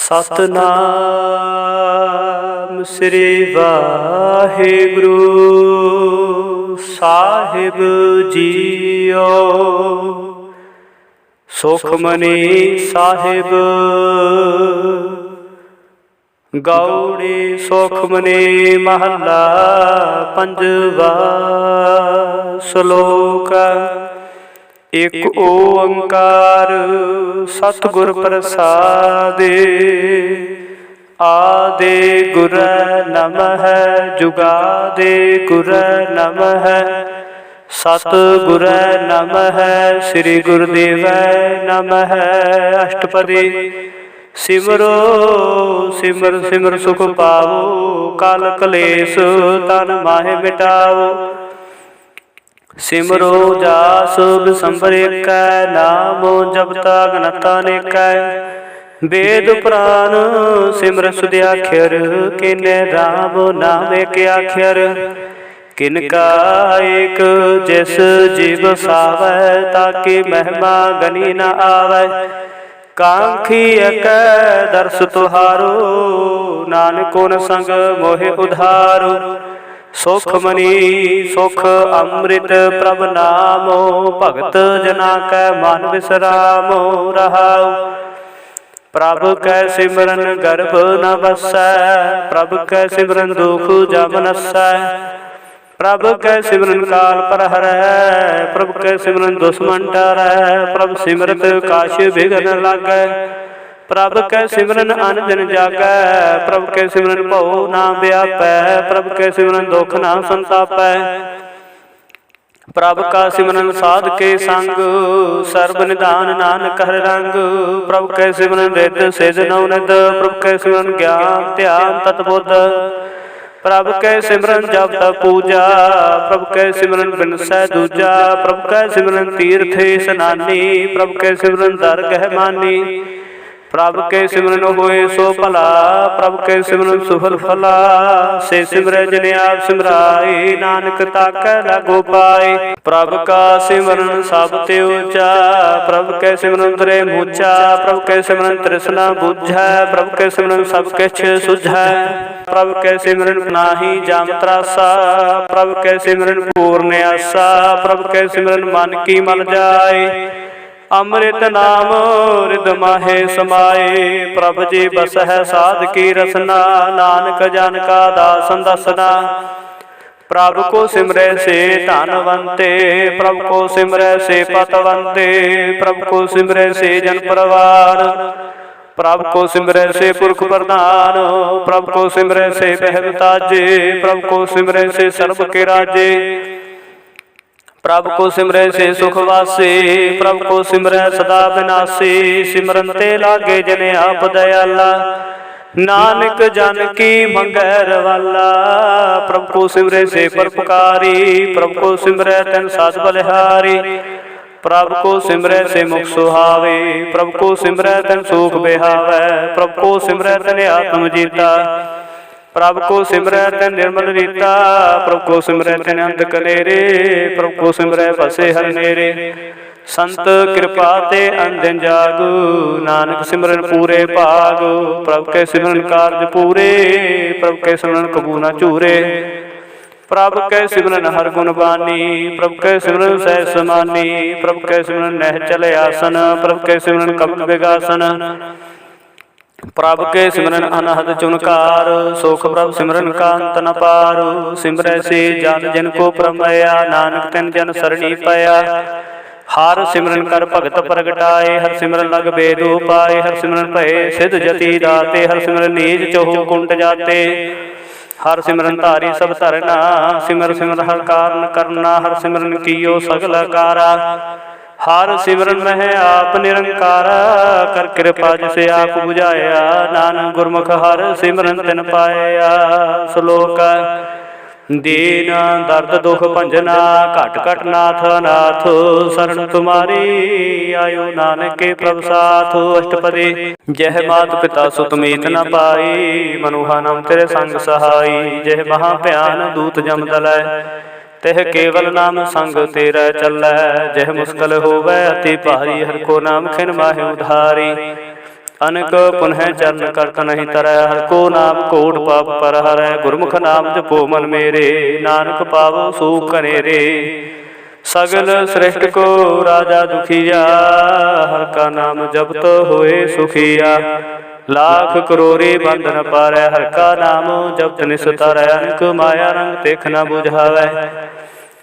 ਸਤਨਾਮ ਸ੍ਰੀ ਵਾਹਿਗੁਰੂ ਸਾਹਿਬ JIO. Sukhmani Sahib Gauri Sukhmani ਮਹੱਲਾ ਪੰਜਵਾ। ਸ਼ਲੋਕ ਇਕ ਓੰਕਾਰ ਸਤਿਗੁਰ ਪ੍ਰਸਾਦਿ। ਆਦਿ ਗੁਰੈ ਨਮਹਿ ਜੁਗਾਦਿ ਗੁਰੈ ਨਮਹਿ। ਸਤਿਗੁਰੈ ਨਮਹਿ ਸ੍ਰੀ ਗੁਰਦੇਵੈ ਨਮਹਿ। ਅਸ਼ਟਪਦੀ ਸਿਮਰੋ ਸਿਮਰ ਸਿਮਰ ਸੁਖ ਪਾਵੋ। ਕਲ ਕਲੇਸ਼ ਤਨ ਮਾਹਿ ਮਿਟਾਵੋ। ਸਿਮਰੋ ਜਾਸ ਬਿਸੰਬਰ ਏਕੈ। ਨਾਮੋ ਜਪਤਾ ਗਨਤਾ ਅਨੇਕੈ। ਵੇਦ ਪੁਰਾਨ ਸਿਮਰ ਸੁਧ ਆਖਿਰ। ਕਿਨੈ ਰਾਮ ਨਾਮ ਏਕ ਆਖਿਰ। ਕਿਨ ਕਾ ਏਕ ਜਿਸ ਜੀਵ ਸਾਵੈ। ਤਾਕੀ ਮਹਿਮਾ ਗਨੀ ਨ ਆਵੈ। ਕਾਂਖੀ ਏਕੈ ਦਰਸ ਤੁਹਾਰੋ। ਨਾਨਕ ਓਨ ਸੰਗ ਮੋਹਿ ਉਧਾਰੋ। ਸੁਖਮਨੀ ਸੁਖ ਅੰਮ੍ਰਿਤ ਪ੍ਰਭ ਨਾਮੋ। ਭਗਤ ਜਨਾ ਕੈ ਮਨ ਵਿਸਰਾਮੋ। ਰਹਾਉ ਪ੍ਰਭ ਕੈ ਸਿਮਰਨ ਗਰਭ ਨ ਵਸੈ। ਪ੍ਰਭ ਕੈ ਸਿਮਰਨ ਦੁਖ ਜਮ ਨਸੈ। ਪ੍ਰਭ ਕੈ ਸਿਮਰਨ ਕਾਲ ਪਰ ਹਰੈ। ਪ੍ਰਭ ਕੈ ਸਿਮਰਨ ਦੁਸ਼ਮਨ ਟਰੈ। ਪ੍ਰਭ ਸਿਮਰਤ ਕਾਛ ਬਿਘਨ ਲਾਗੈ। ਪ੍ਰਭ ਕੈ ਸਿਮਰਨ ਅਨ ਦਿਨ ਜਾਗੈ। ਪ੍ਰਭ ਕੈ ਸਿਮਰਨ ਭਉ ਨਾ ਵਿਆਪੈ। ਪ੍ਰਭ ਕੈ ਸਿਮਰਨ ਦੁਖ ਨਾ ਸੰਤਾਪੈ। ਪ੍ਰਭ ਕਾ ਸਿਮਰਨ ਸਾਧ ਕੇ ਸੰਗ। ਸਰਬ ਨਿਧਾਨ ਨਾਨਕ ਹਰਿ ਰੰਗ। ਪ੍ਰਭ ਕੈ ਸਿਮਰਨ ਰਿੱਧ ਸਿਧ ਨਉ ਨਿਧ। ਪ੍ਰਭ ਕੈ ਸਿਮਰਨ ਗਿਆਨ ਧਿਆਨ ਤਤ ਬੁੱਧ। ਪ੍ਰਭ ਕੈ ਸਿਮਰਨ ਜਪ ਤਪ ਪੂਜਾ। ਪ੍ਰਭ ਕੈ ਸਿਮਰਨ ਬਿਨਸੈ ਦੂਜਾ। ਪ੍ਰਭ ਕੈ ਸਿਮਰਨ ਤੀਰਥ ਇਸਨਾਨੀ। ਪ੍ਰਭ ਕੈ ਸਿਮਰਨ ਦਰਗਹਿ ਮਾਨੀ। ਪ੍ਰਭ ਕੈ ਸਿਮਰਨ ਹੋਏ ਸੋ ਭਲਾ। ਪ੍ਰਭ ਕੈ ਸਿਮਰਨ ਸੁਫਲ ਫਲਾ। ਸੇ ਸਿਮਰੈ ਜਿਨ ਆਪ ਸਿਮਰਾਏ। ਨਾਨਕ ਤਾਕੈ ਲਾਗੋ ਪਾਏ। ਪ੍ਰਭ ਕਾ ਸਿਮਰਨ ਸਭ ਤੇ ਊਚਾ। ਪ੍ਰਭ ਕੈ ਸਿਮਰਨ ਤਰੇ ਮੂਚਾ। ਪ੍ਰਭ ਕੈ ਸਿਮਰਨ ਤ੍ਰਿਸ਼ਨਾ ਬੁਝੈ। ਪ੍ਰਭ ਕੈ ਸਿਮਰਨ ਸਭ ਕਿਛ ਸੁਝੈ। ਪ੍ਰਭ ਕੈ ਸਿਮਰਨ ਨਾਹੀ ਜਮ ਤਰਾਸਾ। ਪ੍ਰਭ ਕੈ ਸਿਮਰਨ ਪੂਰਨ ਆਸਾ। ਪ੍ਰਭ ਕੈ ਸਿਮਰਨ ਮਨ ਕੀ ਮਲ ਜਾਏ। ਅੰਮ੍ਰਿਤ ਨਾਮ ਰਿਦ ਮਾਹੇ ਸਮਾਏ। ਪ੍ਰਭ ਜੀ ਬਸਹਿ ਸਾਧ ਕੀ ਰਸਨਾ। ਨਾਨਕ ਜਨ ਕਾ ਦਾਸਨ ਦਸਨਾ। ਪ੍ਰਭ ਕੋ ਸਿਮਰੈ ਸੇ ਧਨਵੰਤੇ। ਪ੍ਰਭ ਕੋ ਸਿਮਰੈ ਸੇ ਪਤਵੰਤੇ। ਪ੍ਰਭ ਕੋ ਸਿਮਰੈ ਸੇ ਜਨ ਪਰਵਾਰ। ਪ੍ਰਭ ਕੋ ਸਿਮਰੈ ਸੇ ਪੁਰਖ ਪ੍ਰਧਾਨ। ਪ੍ਰਭ ਕੋ ਸਿਮਰੈ ਸੇ ਪਹਿਲ ਤਾਜੇ। ਪ੍ਰਭ ਕੋ ਸਿਮਰੈ ਸੇ ਸਰਬ ਕੇ ਰਾਜੇ। ਪ੍ਰਭ ਕੋ ਸਿਮਰੈ ਸੇ ਸੁਖ ਵਾਸੇ। ਪ੍ਰਭ ਕੋ ਸਿਮਰੈ ਸਦਾ ਬਿਨਾਸੀ। ਸਿਮਰਨ ਤੇ ਲਾਗੇ ਜਨ ਆਪ ਦਇਆਲਾ। ਨਾਨਕ ਜਨ ਕੀ ਮੰਗੈ ਰਵਾਲਾ। ਪ੍ਰਭ ਕੋ ਸਿਮਰੈ ਸੇ ਪਰਉਪਕਾਰੀ। ਪ੍ਰਭ ਕੋ ਸਿਮਰੈ ਤਿਨ ਸਦ ਬਲਿਹਾਰੀ। ਪ੍ਰਭ ਕੋ ਸਿਮਰੈ ਸੇ ਮੁਖ ਸੁਹਾਵੇ। ਪ੍ਰਭ ਕੋ ਸਿਮਰੈ ਤਿਨ ਸੂਖ ਬਿਹਾਵੈ। ਪ੍ਰਭ ਕੋ ਸਿਮਰੈ ਤਿਨ ਆਤਮ ਜੀਤਾ। ਪ੍ਰਭ ਕੋ ਸਿਮਰੈ ਤਿਨ ਨਿਰਮਲ ਰੀਤਾ। ਪ੍ਰਭ ਕੋ ਸਿਮਰੈ ਤਿਨ ਅੰਧ ਕਨੇਰੇ। ਪ੍ਰਭ ਕੋ ਸਿਮਰੈ ਬਸੇ ਹਰਿ ਨੇਰੇ। ਸੰਤ ਕਿਰਪਾ ਤੇ ਅੰਧਿਨ ਜਾਗੂ। ਨਾਨਕ ਸਿਮਰਨ ਪੂਰੇ ਭਾਗ। ਪ੍ਰਭ ਕੈ ਸਿਮਰਨ ਕਾਰਜ ਪੂਰੇ। ਪ੍ਰਭ ਕੈ ਸਿਮਰਨ ਕਬੂ ਨ ਝੂਰੇ। ਪ੍ਰਭ ਕੈ ਸਿਮਰਨ ਹਰਿ ਗੁਣ ਬਾਨੀ। ਪ੍ਰਭ ਕੈ ਸਿਮਰਨ ਸਹਿ ਸਮਾਨੀ। ਪ੍ਰਭ ਕੈ ਸਿਮਰਨ ਨਹਿ ਚਲ ਆਸਨ। ਪ੍ਰਭ ਕੈ ਸਿਮਰਨ ਕਮਲ ਬਿਗਾਸਨ। ਪ੍ਰਭ ਕੈ ਸਿਮਰਨ ਅਨਹਦ ਚੁਨਕਾਰ। ਸੁਖ ਪ੍ਰਭ ਸਿਮਰਨ ਕਾ ਅੰਤ ਨ ਪਾਰ। ਸਿਮਰੈ ਸੇ ਜਨ ਜਿਨ ਕੋ ਪ੍ਰਮਇਆ। ਨਾਨਕ ਤਿਨ ਜਨ ਸਰਣੀ ਪਾਇਆ। ਹਰਿ ਸਿਮਰਨ ਕਰ ਭਗਤ ਪ੍ਰਗਟਾਏ। ਹਰਿ ਸਿਮਰਨ ਲਗ ਬੇਦ ਉਪਾਏ। ਹਰਿ ਸਿਮਰਨ ਭਏ ਸਿਧ ਜਤੀ ਦਾਤੇ। ਹਰਿ ਸਿਮਰਨ ਨੀਚ ਚਹੁ ਕੁੰਟ ਜਾਤੇ। ਹਰਿ ਸਿਮਰਨ ਧਾਰੀ ਸਭ ਧਰਨਾ। ਸਿਮਰ ਸਿਮਰ ਹਰਿ ਕਾਰਨ ਕਰਨਾ। ਹਰਿ ਸਿਮਰਨ ਕੀਓ ਸਗਲ ਕਾਰਾ। ਹਰਿ ਸਿਮਰਨ ਮਹਿ ਆਪ ਨਿਰੰਕਾਰਾ। ਕਰ ਕਿਰਪਾ ਜਿਸ ਆਪ ਬੁਝਾਇਆ। ਨਾਨਕ ਗੁਰਮੁਖ ਹਰਿ ਸਿਮਰਨ ਤਿਨ ਪਾਇਆ। ਸ਼ਲੋਕ ਦੀਨ ਦਰਦ ਦੁਖ ਭੰਜਨਾ। ਘਟ ਘਟ ਨਾਥ ਅਨਾਥ। ਸਰਣ ਤੁਮਾਰੀ ਆਇਓ ਨਾਨਕ ਕੇ ਪ੍ਰਭ ਸਾਥ। ਅਸ਼ਟਪਦੀ ਜਹ ਮਾਤ ਪਿਤਾ ਸੁਤ ਮੀਤ ਨ ਪਾਈ। ਮਨੁਹਾ ਨਾਮ ਤੇਰੇ ਸੰਗ ਸਹਾਈ। ਜਹ ਮਹਾ ਭਿਆਨ ਦੂਤ ਜਮ ਦਲੈ। ਤਿਹ ਕੇਵਲ ਨਾਮ ਸੰਗ ਤੇਰਾ ਚੱਲੈ। ਜਹ ਮੁਸਕਲ ਹੋਵੈ ਅਤੀ ਭਾਰੀ। ਹਰਿ ਕੋ ਨਾਮ ਖਿਨ ਮਾਹਿ ਉਧਾਰੀ। अनक पुनः चरण करत नहीं तरੈ। हर को नाम कोट पाप पर हरै। गुरमुख नाम जपो मन मेरे, नानक पावो सूख कनेरे। सगल श्रेष्ठ को राजा दुखिया, हर का नाम जपत होए सुखिया। लाख करोड़े बंद न पारै, हर का नाम जपत निस्तारै। अनक माया रंग देख न बुझावै,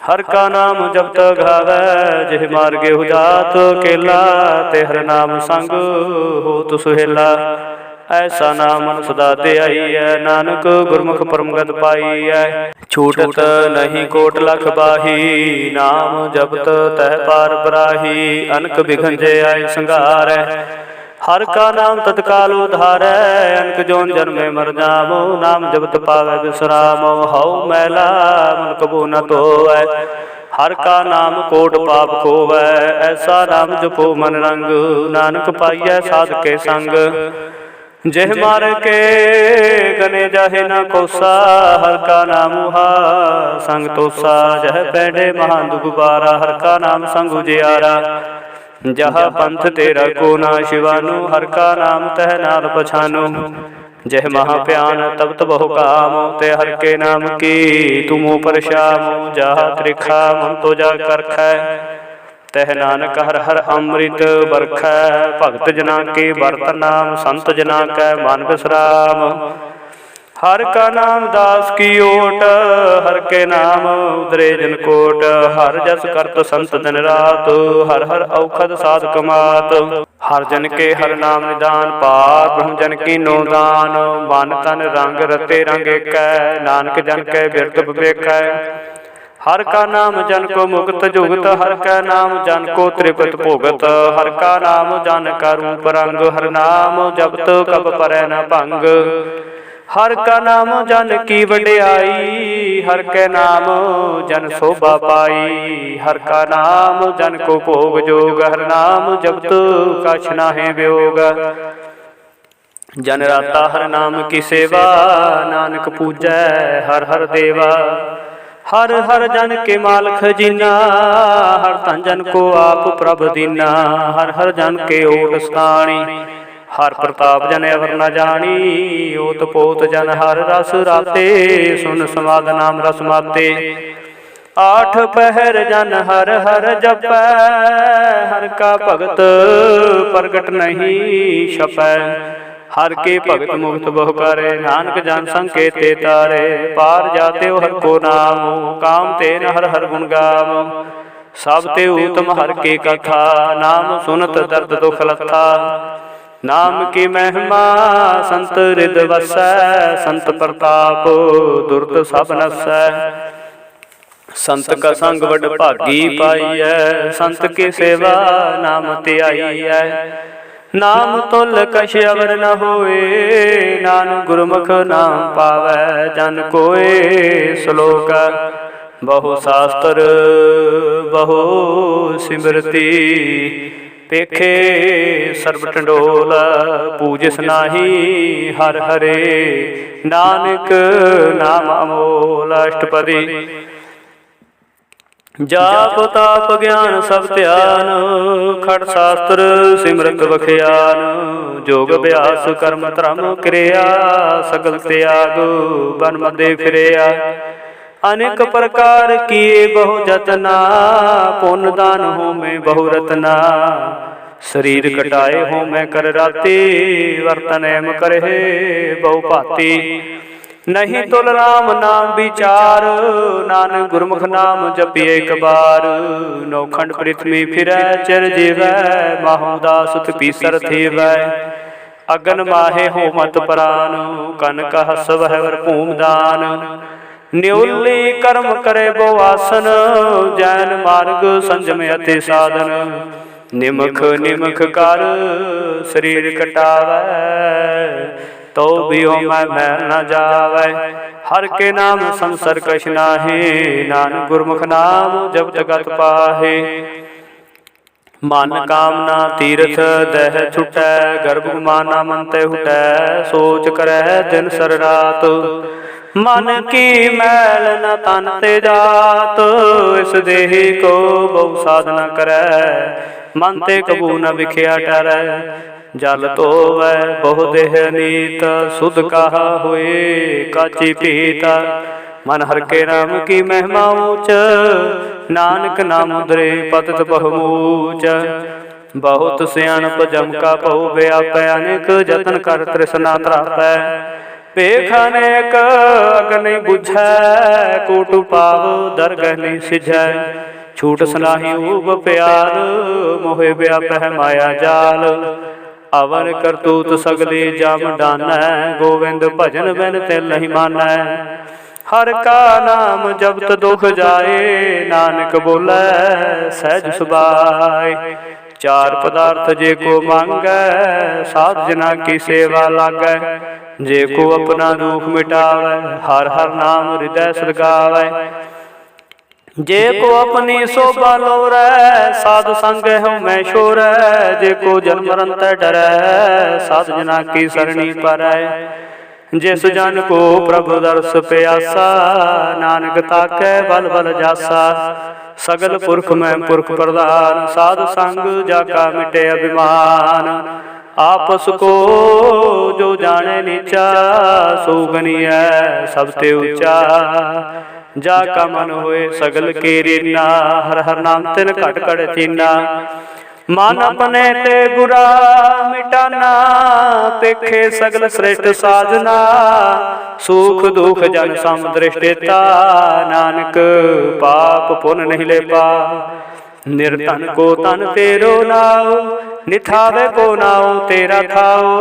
हर का नाम जपत घावै। जिह मार्गे हुजात केला, ते हर नाम संग होत सुहेला। ऐसा नाम मन सदा दे आई है, नानक गुरमुख परमगत पाई है। छूटत नहीं कोट लख बाही, नाम जपत तह पार बराही। अनक बिघन जय आय संघारै, हर का नाम तत्काल उधारै। अनक जोन जन्मे मर जामो, नाम जपत पावै विश्रामो। हऊ मैला मन कबू न धोवै, हर का नाम कोट पाप खोवै। ऐसा नाम जपो मन रंग, नानक पाइयै साध के संग। जिह मार के गने जाहे न कोसा, हर का नाम उहा संग तोसा। जह पैंडे महान दुख बारा, हर का नाम संग उजियारा। जहाँ पंथ तेरा को ना शिवानु, हर का नाम तह नाल पछानु। जह महाप्यान तब बहु काम, ते हर के नाम की तुमो परशाम। जहाँ त्रिखा मन तो जा करखै, तह नानक हर हर अमृत बरखै। भगत जना के बरत नाम, संत जना कै मन विश्राम। हर का नाम दास की ओट, हर के नाम उदरे जन कोट। हर जस करत संत दिन रात, हर हर औखद साध कमात। हर जन के हर नाम निदान, पार ब्रह्म जन की नो दान। मन तन रंग रते रंग एकै, नानक जन के बिरत विवेकै। हर का नाम जन को मुक्त जुगत, हर का नाम जन को त्रिपत भोगत। हर का नाम जन का रूप रंग, हर नाम जपत कब परै न भंग। हर का नाम जन की वडियाई, हर के नाम जन शोभा पाई। हर का नाम जन को भोग जोग, हर नाम जपत कछ नाहि वियोग। जन राता हर नाम की सेवा, नानक पूजै हर हर देवा। हर हर जन के माल खजीना, हर तन जन को आप प्रभ दीना। हर हर जन के ओट स्थानी, हर प्रताप जन अवर न जानी। ओत पोत जन हर रस राते, सुन समाद नाम रस माते। आठ पहर जन हर हर जपै, हर का भगत प्रगट नहीं छपै। हर के भगत मुक्त बहु करे, नानक जन संकेते तारे। पार जाते हर को नाम, काम ते न हर हर गुण गाम। सब ते उत्तम हर के कथा, नाम सुनत दर्द दुख लथा। नाम की महिमा संत हृद वसै, संत प्रताप दुर्द सब नसै। संत का संग वड भागी पाइयै, संत की सेवा नाम त्याइयै। नाम तुल कछ अवर न होए, नानक गुरमुख नाम पावै जन कोय। श्लोक बहु शास्त्र बहु सिमरती, पेखे सर्ब टंडोल। पूजिस नाही हर हरे, नानक नाम अमोल। अष्टपदी जाप ताप ज्ञान सब ध्यान, खड़ शास्त्र सिमरत बखियान। जोग अभ्यास कर्म धर्म क्रिया, सगल त्याग बन मदे फिरिया। अनेक प्रकार किए बहु जतना, पुन दान हो में बहु रतना। शरीर कटाए हो में कर राती, वर्तन एम करे बहु भाती। नहीं तुल राम नाम विचार, नानक गुरमुख नाम जपिए एक बार। नौखंड पृथ्वी फिरै चिर जीवै, माहु दास पीसर थीवै। अगन माहे हो मत प्राण, कन कहस वह वर भूम दान। न्योली कर्म करे बो आसन, जैन मार्ग संजम अति साधन। निमख निमख कर शरीर कटावै, तो भी हो मैं मैल न जावै। हर के नाम संसर कछ नाहि, नानक गुरमुख नाम जब तगत पाहे। मन कामना तीर्थ दह छुटै, गर्भ माना मन ते हुटै। सोच करै दिन सर रात, मन की मैल न तन ते जात। इस देही को बहु साधना करै, मन ते कबू न विखिया टरै। जल धोवै बहु देह नीत, सुध कहा हुए काची पीता। मन हर के नाम की महिमा ऊंच, नानक नाम उधरे पतित बहुमूच। बहुत सियाणप जम का पहु व्यापै, अनेक जतन कर तृष्णा त्रापै। पेख अनेक अग्नि बुझै, कोटु पाव दरगह नहीं सिझै। छूट सनाही ऊब प्यार, मोहे व्यापै माया जाल। अवर करतूत सगले जाम डानै, गोविंद भजन बिन तिल नहीं मानै। हर का नाम जपत दुख जाए, नानक बोलै सहज सुभाए। चार पदार्थ जे को मांगै, साध जना की सेवा लागै। जे को अपना दुख मिटावै, हर हर नाम हृदय सदगावै। जे को अपनी शोभा लोरै, साध संग हो मैं शोरै। जे को जन्म मरण तै डरै, साध जना की सरणी परै। जिस जन को प्रभु दर्श प्यासा, नानक ताकै बल बल जासा। सगल पुरख में पुरख प्रधान, साध संग जाका मिटे अभिमान। आपस को जो जाने नीचा, सो गनियै सब ते ऊंचा। जाका मन होए सगल के रीना, हर हर नाम तिन घट घट चीना। मन अपने ते बुरा मिटाना, पेखे सगल श्रेष्ठ साजना। सुख दुख जन सम दृष्टिता, नानक पाप पुण्य नहीं ले पा। निर्धन को तन तेरो नाओ, निथावे को नाओ तेरा थाओ।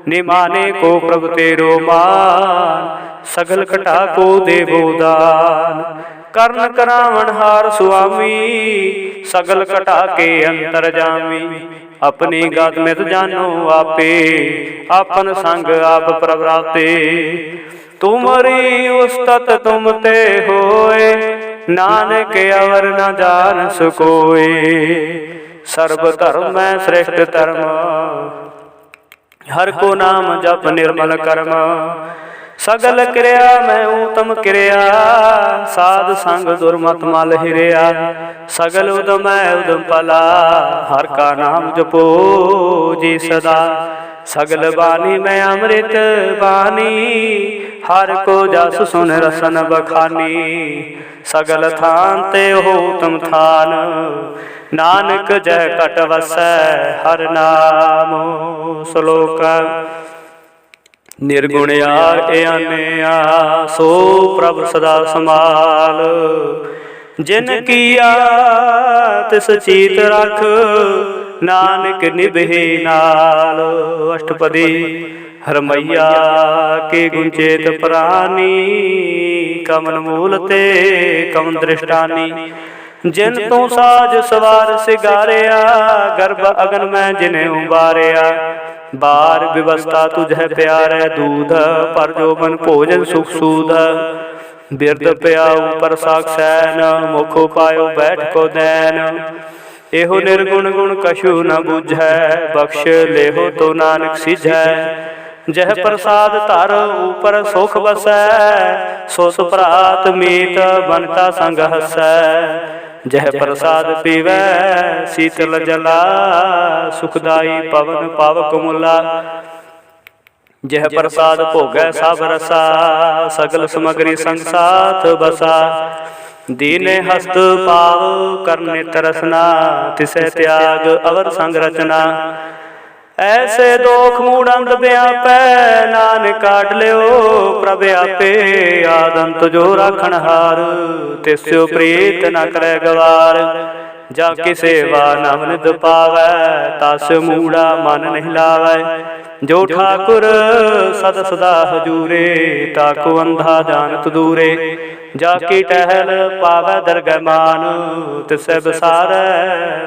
निमाने को प्रभु तेरो मान, सगल कटा को देवो दान। कर्ण करावण हार सुआमी, सगल कटा के अंतर जामी। अपनी गात में तो जानो आपे, आपन संग आप प्रवराते। तुमरी उस्तत तुम ते होए, नानक अवर न जान सकोए। सर्व धर्म में श्रेष्ठ धर्म, हर को नाम जप निर्मल कर्म। सगल क्रिया में उत्तम क्रिया, साध संग दुर्मत मल हिरिया। सगल उदम उदम पला, हर का नाम जपो जी सदा। सगल बानी में अमृत बानी, हर को जस सुन रसन बखानी। सगल थान ते हो तुम थान, नानक जय कट वसै हर नाम। श्लोक निर्गुण आनया, सो प्रभ सदा समाल। जिन किया तिस चीत रख, नानक निभे नाल। अष्टपदी हरमैया के गुंचेत प्राणी, कमन मूल ते कमन दृष्टानी। जिन तू साज सवार सिगारिया, गर्भ अगन में जिन्हें उबारिया। बार व्यवस्था तुझे प्यारे दूध, पर जो मन भोजन सुख सूध। बिरद प्याऊ पर साक्षैन, मुख पायो बैठ को दैन। एहो निर्गुण गुण कछु न बुझै, बख्श लेहो तो नानक सिझै। जह प्रसाद धर ऊपर सुख बसै, सो सुप्रात मीत बनता संग हसै। जह प्रसाद पीवै शीतल जला, सुखदाई पवन पावक मुला। जह प्रसाद भोगै सब रसा, सगल समग्री संग साथ बसा। दीने हस्त पाव करने तरसना, तिसे त्याग अवर संग रचना। ऐसे दोख मूढ़ व्यापै, नानक काट लियो प्रभ आपे। आदंत जो राखण हार, तिस्यो प्रीत न करे गवार। जाकी सेवा नाम नित पावै, तस मूढ़ा मन नहीं लावै। जो ठाकुर सद सदा हजूरे, ताको अंधा जानत दूरे। जाकी टहल पावै दरगह मान, तिसै बसारै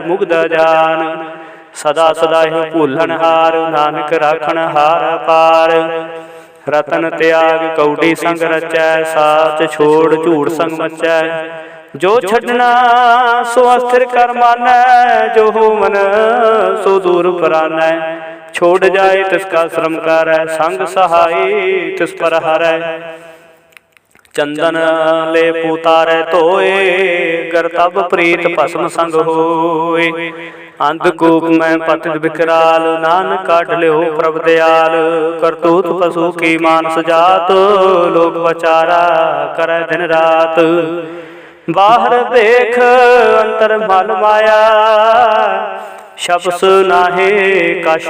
मुग्ध जान। सदा सदा ही भूलन हार, नानक राखण हार पार। रतन त्याग कौडी संग रचै, साच छोड़ झूठ संग मचै। जो छड़ना सो अस्थिर कर मानै, जो हो मन सो दूर परानै। छोड़ जाए तिसका श्रम करै, संग सहाय तिस पर हरै। चंदन ले पुतारे धोए, करतब प्रीत भस्म संग होए। अंधकूप में पतित विकराल, नानक काढ़ लियो प्रभ दयाल। करतूत पशु की मानस जात, लोक बचारा करे दिन रात। बाहर देख अंतर मल माया, शब्स नाहे कश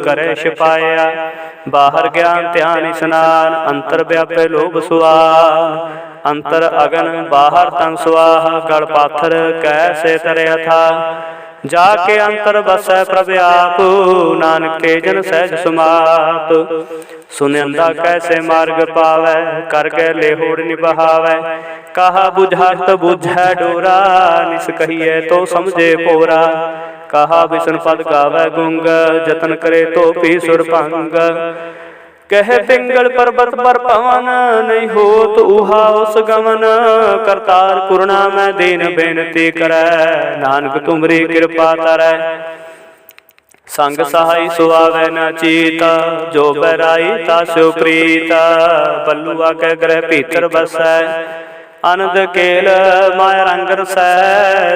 करे छिपाया। बाहर ज्ञान ध्यान स्नान, अंतर व्यापे लोभ सुआन। अंतर अगन बाहर तन सुआह, गल पाथर कैसे तरया था। जाके अंतर बसै प्रभ आप, नानक ते जन सहज समाप। सुनंदा कैसे मार्ग पावै, कर गए लेहोड़ निबहावै। कहा बुझात बुझै डोरा, निस कहिए तो समझे पोरा। कहा विष्णु पद गावै गुंग, जतन करे तो पी सुर भंग। कह पिंगल पर्वत पर पवन, नहीं होत उहा उस गमन। करतार कुरना में दीन बेनती करै, नानक तुमरी कृपा तरै। संग सहाय सुआवै न चीता, जो बैराई तास्यो प्रीता। बल्लुआ के ग्रह भीतर बसै, आनंद केल माया रंग रसै।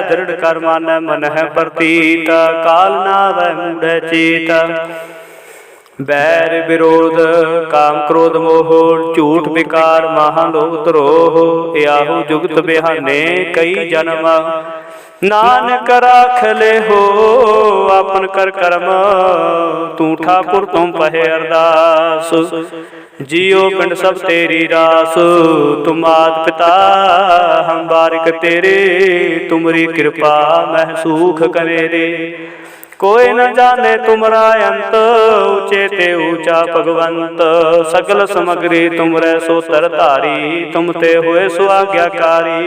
दृढ़ कर मान मन है प्रतीत, काल नावै मूढ़ चीत। बैर विरोध काम क्रोध मोह, झूठ विकार महालोभ द्रोह। याहू जुगत बिहाने कई जन्म, नानक राख ले हो आपन कर कर्म। तू ठाकुर तुम पहे अरदास, जियो पिंड सब तेरी रास। तुम आद पिता हम बारिक तेरे, तुमरी कृपा मह सूख कनेरे। कोई न जाने तुमरा अंत, ऊंचे ते ऊंचा भगवंत। सगल समग्री तुमरे सोतर धारी, तुम ते हुए सुआज्ञाकारी।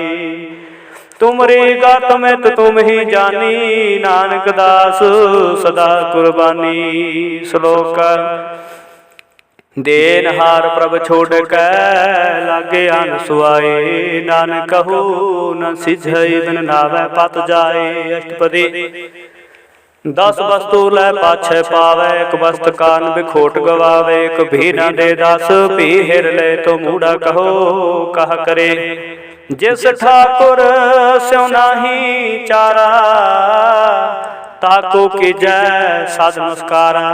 तुमरी गात में तो तुम ही जानी, नानक दास सदा कुर्बानी। श्लोक देनहार प्रभ छोड़ कै, लागे आन सुआए। नानक कहू न सिझई, बिन नावै पत जाए। अष्टपदी 10 वस्तु लै पाछे पावै, एक वस्त कान बिखोट गवावे। एक भी न दे 10 भी हिर ले, तो मूढ़ा कहो कह करे। जिस ठाकुर स्यों नाही चारा, ताको कीजै साध नमस्कारा।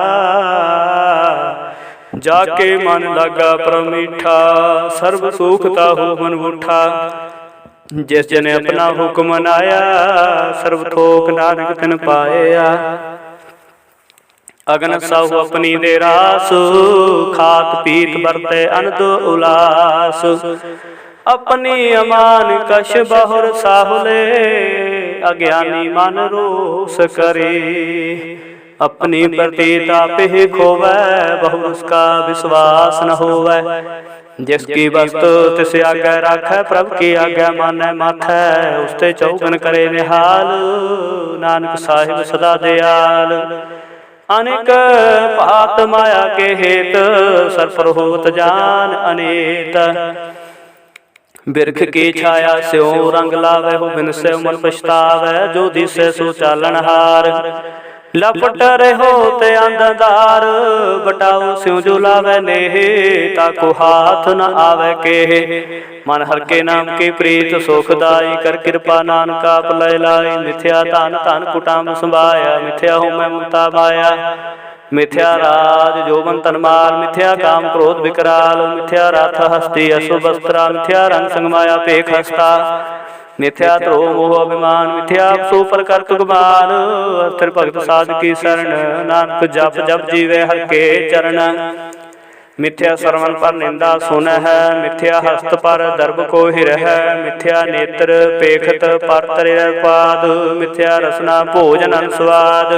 जाके मन लगा प्रमीठा, सर्व सुख ताहू मन उठा। जिस जने अपना हुक्म मनाया, सर्व थोक नानक तिन पाया। अगन साहु अपनी दे रास, खात पीत बरते अनद उलास। अपनी अमान कश बहुर साहुले, अज्ञानी मन रोस करे। अपनी प्रतीता पे खोवै, बहु उसका विश्वास न होवै। जिसकी वस्तु तिस आगे राखै, प्रभ की आज्ञा मानै माथै। उसते चौगन करे निहाल, नानक साहिब सदा दयाल। अनेक भात माया के हेत, सरपर होत जान अनेत। बिरख की छाया स्यों रंग लावै, हो बिन से मन पछतावै। जो दिसे सो चालन हार, लपट रहो ते अंधदार। बटाओ स्यों जो लावै नेह, ताको हाथ न आवे केह। मन हर के नाम की प्रीत सुखदाई, कर कृपा नानक आप लय लाई। मिथ्या धन धन कुटाम संभाया, मिथ्या हो मैं मुक्ता माया। मिथ्या राज जोबन तनमाल, मिथ्या काम क्रोध विकराल। मिथ्या राथ हस्ती अशुभ वस्त्रा, मिथ्या रंग संग माया पेख हस्ता। मिथ्या द्रोह मोह अभिमान, मिथ्या सो पर कर तुगमान। अस्थिर भगत साध की शरण, नानक जप जप जीवे हर के चरण। मिथ्या श्रवण पर निंदा सुन है, मिथ्या हस्त पर दर्भ को हिर है। मिथ्या नेत्र पेखत पर तरे पाद, मिथ्या रसना भोजन अनुस्वाद।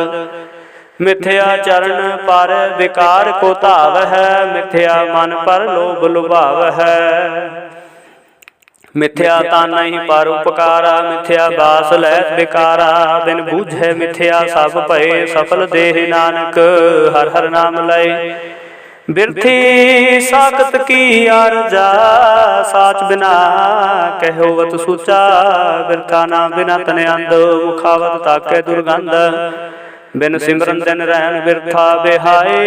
मिथ्या चरण पर विकार को धाव है, मिथ्या मन पर लोभ लुभाव है। मिथ्या तान नहीं पर उपकारा, मिथ्या बास लैत विकारा। बिन बूझे मिथ्या सब भय, सफल देह नानक हर हर नाम लय। बिरथी साकत की आरजा, साच बिना कहोवत सूचा। बिरथा ना बिना तन अंध, मुखावत ताके दुर्गंध। बिन सिमरन दिन रहन बिरथा बिहाए,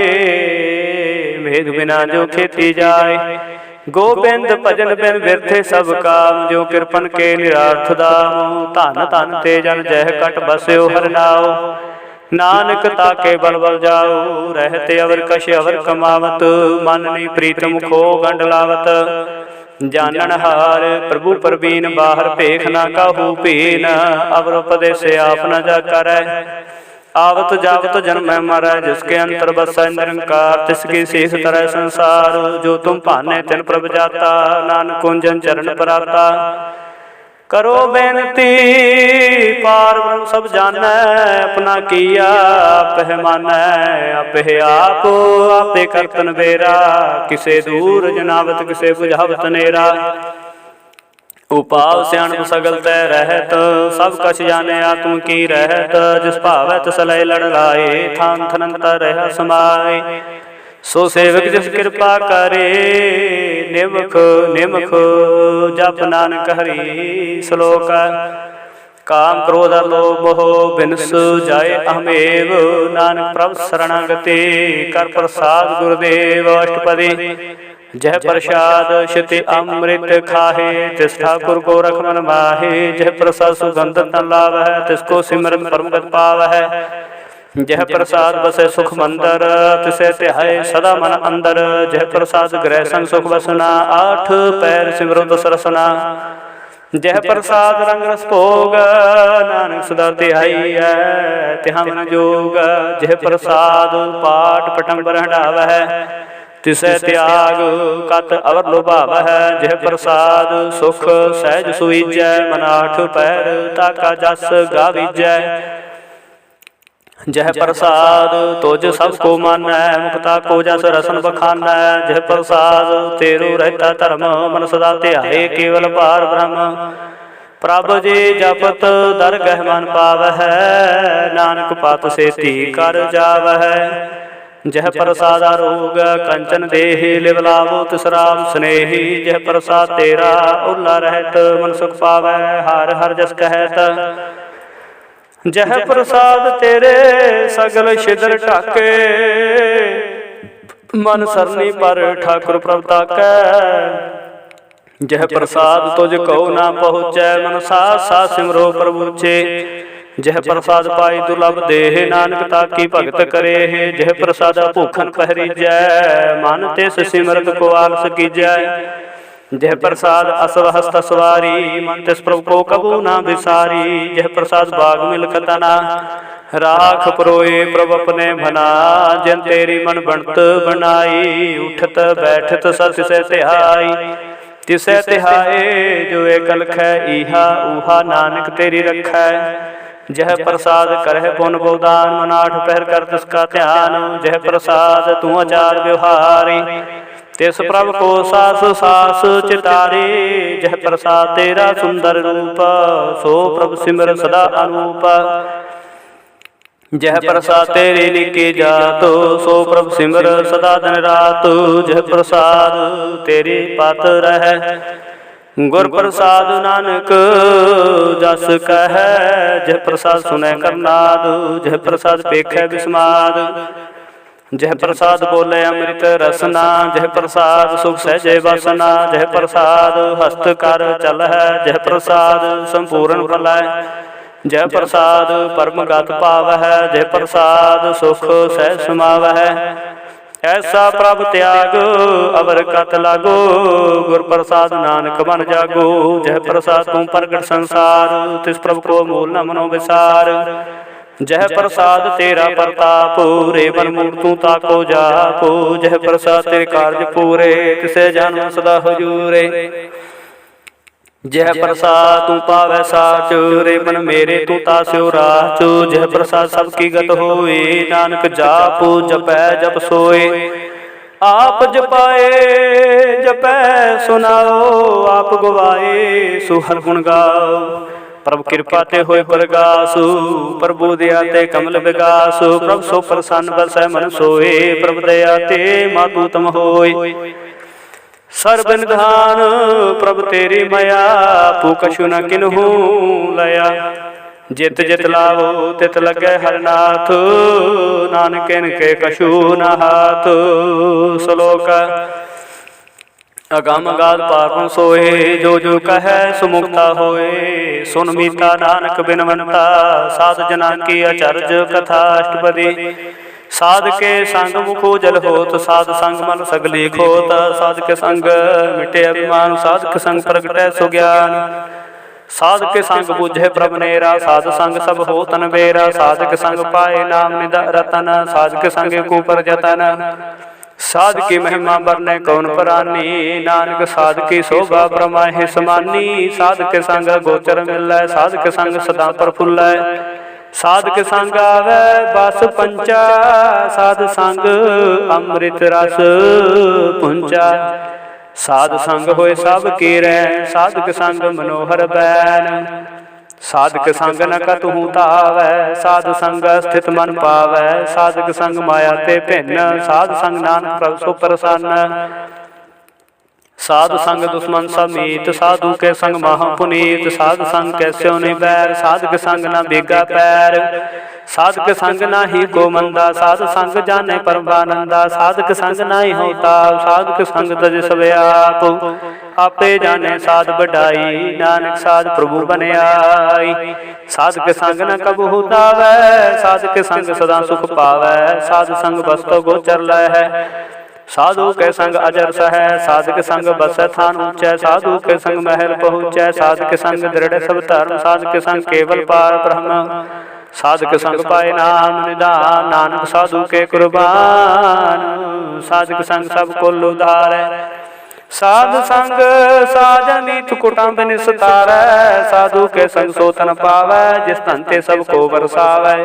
मेघ बिना जो खेती जाए। गोबिंद भजन बिन बिरथे सब काम, जो कृपन के निरार्थ दाम। धन धन ते जन जह कट बस्यो हर नाव, नानक ताके बल बल जाओ। रहते अवर कश अवर कमावत, मन नी प्रीतम खो गंड लावत। जानन हार प्रभु परबीन, बाहर भेख ना काहू पीन। अवर उपदेश आप न जा करै, आवत जावत जन्म मरै। जिसके अंतर बसै निरंकार, तिसकी सीख तरह संसार। जो तुम भाने तिन प्रभ जाता, नानक कुंजन चरण पराता। करो बेनती पार ब्रह्म सब जानै, अपना किया आपह मानै। आपह आप आपे करतन बेरा, किसे दूर जनावत किसे बुझावत नेरा। उपाव सियाणप सगल तै रहत, सब कछ जाने आत्म की रहत। जिस भावै तिस लय लड़ लाए, थान थनंता रह समाए। सो सेवक जिस कृपा करे, निमख निमख जप नानक हरि श्लोक। काम क्रोध लोभ मोह बिनस जाय अहमेव, नानक प्रभ शरणागति कर प्रसाद गुरुदेव। अष्टपदी जह प्रसाद शिति अमृत खाहे, तिस ठाकुर को रख मन माहे। जह प्रसाद सुगंध तन लावै, तिसको सिमरन परम गति पावै। जह प्रसाद बसे सुख मंदर, तिसे ध्याए सदा मन अंदर। जह प्रसाद गृह संग सुख बसना, आठ पैर सिमरो दस रसना। जह प्रसाद रंग रस भोग, नानक सदा ध्याईयै तिहाँ मन जोग। जह प्रसाद पाठ पटंबर हंडावै, तिसै त्याग कत अवर लुभावै। जह प्रसाद सुख सहज सुईजै, मन आठ पैर ताका जस गावीजै। जह प्रसाद तुझ सबको मानै, मुक्ता को जस रसन बखानै। जह प्रसाद तेरो रहता धर्म, मन सदा ध्याए केवल पार ब्रह्म। प्रभ जी जपत दरगह मन पावै, नानक पत सेती कर जावै। जह प्रसाद आरोग कंचन देहि, लिव लावो तिस राम स्नेही। जह प्रसाद तेरा ओला रहत, मन सुख पावै हर हर जस कहत। जह प्रसाद तेरे सगल छिद्र ढाके, मन सरनी पर ठाकुर प्रभ ताकै। जह प्रसाद तुझ कहो ना पहुँचै, मन साथ साथ सिमरो प्रभुचे। जह प्रसाद पाई दुर्लभ देह, नानक ताकी भगत करे। जह प्रसाद भूखन पहरीजै, मन तिस सिमरत को आलस कीजै। जह प्रसाद असवहस्त सवारी, मन तिस प्रभु को कबू ना बिसारी। जह प्रसाद बाग मिलखत ना, राख परोए प्रभु अपने भना। जन तेरी मन बनत बनाई, उठत बैठत सब तिसै ध्याई। तिसै ध्याए जो एक लखै, इहा ऊहा नानक तेरी रखै। जह प्रसाद करह पुन बहुदान, मन आठ पहर कर तिसका ध्यान। जह प्रसाद तू आचार व्यवहारी, तिस प्रभ को सास सास चितारे। जह प्रसाद तेरा सुंदर रूप, सो प्रभ सिमर सदा अनूप। जह प्रसाद तेरे लिखे जातो, सो प्रभ सिमर सदा दिन रात। जह प्रसाद तेरे पात रह, गुर प्रसाद नानक जस कह। जह प्रसाद सुनै करनाद, जह प्रसाद पेखै बिस्माद। जह प्रसाद बोले अमृत रसना, जह प्रसाद सुख सहजे बसना। जह प्रसाद हस्त कर चल है, जह प्रसाद संपूर्ण फल है। जह प्रसाद परम गत पाव है, जह प्रसाद सुख सहज समाव है। ऐसा प्रभ त्याग अवर कत लागो, गुर प्रसाद नानक मन जागो। जह प्रसाद तू प्रगट संसार, तिस प्रभु को मूल न मनो विसार। जह प्रसाद तेरा प्रताप, रे बन मूर्तू ताको जापो। जह प्रसाद तेरे कार्य पूरे, तिसे जन्म सदा हुजूरे। जह प्रसाद तू पावै साच, रे मन मेरे तू तास्यो राच। जह प्रसाद सबकी गत होए, नानक जापो जपै जप सोए। आप जपाए जपै सुनाओ, आप गवाए सो हर गुण गाओ। प्रभु कृपा ते होए प्रगासु, प्रभु दया ते कमल विगासु। प्रभु सो प्रसन्न बसै मन सोए, प्रभु दया ते मातु तम होए। सर्ब निधान प्रभु तेरी मया, पू कछु न किन्हू लया। जित जित लावो तित लगे हरनाथ, नानक इनके कछु न हाथ। श्लोक अगम गाध पावन सोए, जो जो कहे सुमुक्ता होए। सुन मीता नानक बिनवंता, साध जना की अचरज कथा अष्टपदी। साध के संग मुखो जल होत, साध संग मल सगली खोत। साध के संग मिटे अभिमान, साध के संग प्रगटै सुज्ञान। साध के संग बुझे प्रभ नेरा, साध संग सब हो तन बेरा। साध के संग पाए नाम निद रतन, साध के संग ऊपर जतन। साध की महिमा बरने कौन परानी, नानक साध की शोभा ब्रह्माहि समानी। साध के संग गोचर मिलै, साध के संग सदा प्रफुल्लै। साध के संग आवे बस पंचा, साध संग अमृत रस पुंचा। साध संग होए सब कीरै, साध के संग मनोहर बैन। साध के संग न कतहु तावै, साध संग स्थित मन पावै। साध के संग माया ते भिन्न, साध संग नानक प्रभु सो प्रसन्न। साध संग दुश्मन समीत, साधु के संग महापुनीत। साध संग कैस्यो नहीं बैर, साध के संग न बेगा पैर। साध के संग नाही को मंदा, साध संग जाने परमानंदा। साध के संग नाही होता, साध के संग तज सब आप। आपे जाने साध बढ़ाई, नानक साध प्रभु बने आई। साध के संग न कब होता वै, साध के संग सदा सुख पावै। साध संग बस्तो गोचर लहै, साधु के संग अजर सहै। साध के संग बस थान ऊंचै, साधु के संग महल पहुँचै। साध के संग दृढ़ सब धर्म, साध के संग केवल पार ब्रह्म। साध के संग पाए नाम निदान, नानक साधु के कुर्बान। साध के संग सब कुल उधारै, साध संग साजन मीत कुटुंब निस्तारै। साधु के संग सोतन पावै, जिस धन ते सब को बरसावै।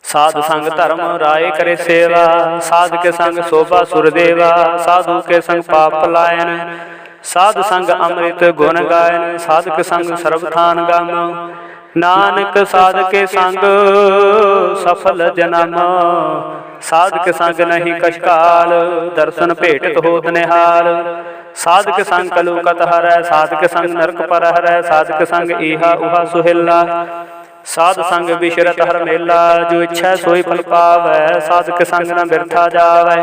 साध संग धर्म राय करे सेवा, साध के संग शोभा सुरदेवा। साधु के संग पाप पलायन, साध संग अमृत गुण गायन। साध के संग सर्वथान गम, नानक साध के संग सफल जन्म। साध के संग नहीं कशकाल, दर्शन भेटत होत निहाल। साध के संग कलु कत हरै, साध के संग नरक पर हरै। साध के संग इहा उहा सुहेला, साध संग विशरत हर मेला। जो इच्छा सोई फल पावै, साध के संग न बिरथा जावै।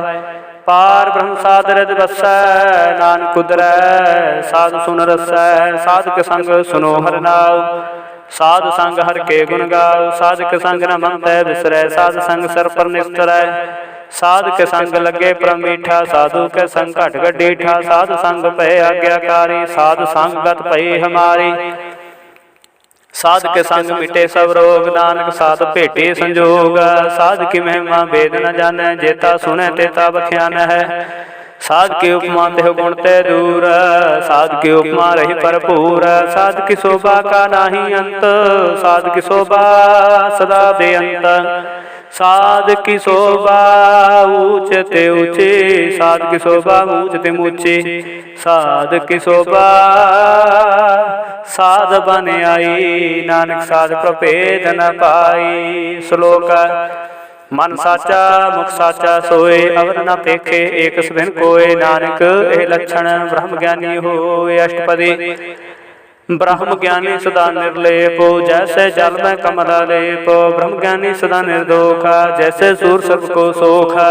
पार ब्रह्म साध हृदय बसै, नानक उदरै साध सुन रसै। साध के संग सुनो हर नाम, साध संग हर के गुण गाओ। साध के संग न मन तै बिसरै, साध संग सर पर निस्तरै। साध के संग लगे परम मीठा, साधु के संग घट गडीठा। साध संग भय आज्ञाकारी, साध संग गत भई हमारी। साध के संग मिटे सब रोग, नानक साध भेटे संजोग। साध की महिमा वेद न जानै, जेता सुनै तेता बख्यान है। साध की उपमा तेह गुण ते दूर, साध की उपमा रही भरपूर। साध की शोभा का नाही अंत, साध की शोभा सदा बेअंत। साध की शोभा ऊंच ते ऊंची, साध की शोभा ऊंच ते ऊंची। साध की शोभा साध बन आई, नानक साध प्रभेद न पाई। श्लोक मन साचा मुख साचा सोए, अवर न पेखे एक सभिन कोय। नानक ए लक्षण ब्रह्म ज्ञानी होए। अष्टपदी ब्रह्म ज्ञानी सदा निर्लेप, जैसे जल में कमला लेप। ब्रह्म ज्ञानी सदा निर्दोखा, जैसे सूर सर्व को सोखा।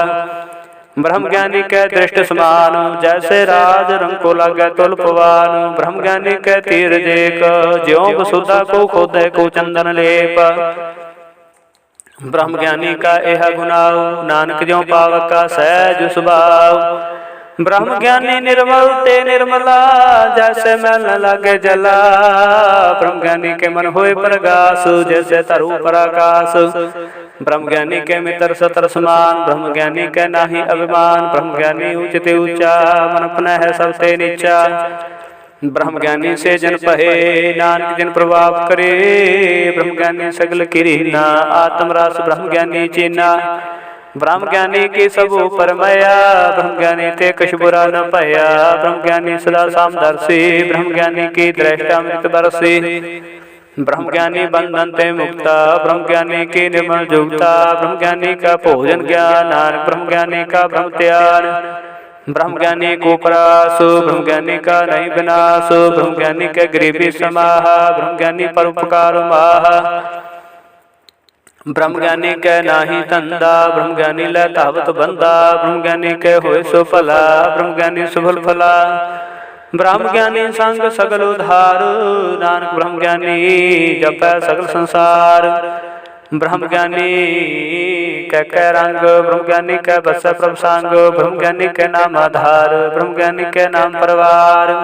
ब्रह्म ज्ञानी के दृष्ट समान, जैसे राज रंग को लागे तुल पवान। ब्रह्म ज्ञानी के तीर जेक, ज्यों वसुधा को खोदे को चंदन लेप। ब्रह्म ज्ञानी का यह गुनाऊ, नानक ज्यों पावक का सहज स्वभाव। ब्रह्म ज्ञानी निर्मल ते निर्मला, जैसे मैल न लागे जला। ब्रह्म ज्ञानी के मन होए प्रगास, जैसे तरु पर आकाश। ब्रह्म ज्ञानी के मित्र सतर समान, ब्रह्म ज्ञानी के नाही अभिमान। ब्रह्म ज्ञानी ऊंचते ऊंचा, मन अपना है सबसे नीचा। ब्रह्म ज्ञानी से जन पहे, नानक जन प्रभाव करे। ब्रह्म ज्ञानी सगल किरीना, आत्म रास ब्रह्म ज्ञानी चीना। ब्रह्म ज्ञानी की सब ऊपर मया, ब्रह्म ज्ञानी ते कछ बुरा न पया। ब्रह्म ज्ञानी सदा सामदर्शी, ब्रह्म ज्ञानी की दृष्टा अमृत बरसी। ब्रह्म ज्ञानी बंधन ते मुक्ता, ब्रह्म ज्ञानी की निर्मल जुगता। ब्रह्म ज्ञानी का भोजन ज्ञान, नानक ब्रह्म ज्ञानी का ब्रह्म त्यान। ब्रह्म ज्ञानी को परास, ब्रह्म ज्ञानी का नहीं विनाश। ब्रह्म ज्ञानी के गरीबी समाह, ब्रह्म ज्ञानी परोपकार माह। ब्रह्म ज्ञानी कै नाही धंधा, ब्रह्म ज्ञानी लै धावत बंदा। ब्रह्म ज्ञानी कै होए सो भला, ब्रह्म ज्ञानी सुफल फला। ब्रह्म ज्ञानी संग सगल उधार, नानक ब्रह्म ज्ञानी जपै सगल संसार। ब्रह्म ज्ञानी कै रंग, ब्रह्म ज्ञानी कै बसै प्रभ संग। ब्रह्म ज्ञानी कै नाम आधार, ब्रह्म ज्ञानी कै नाम परवार।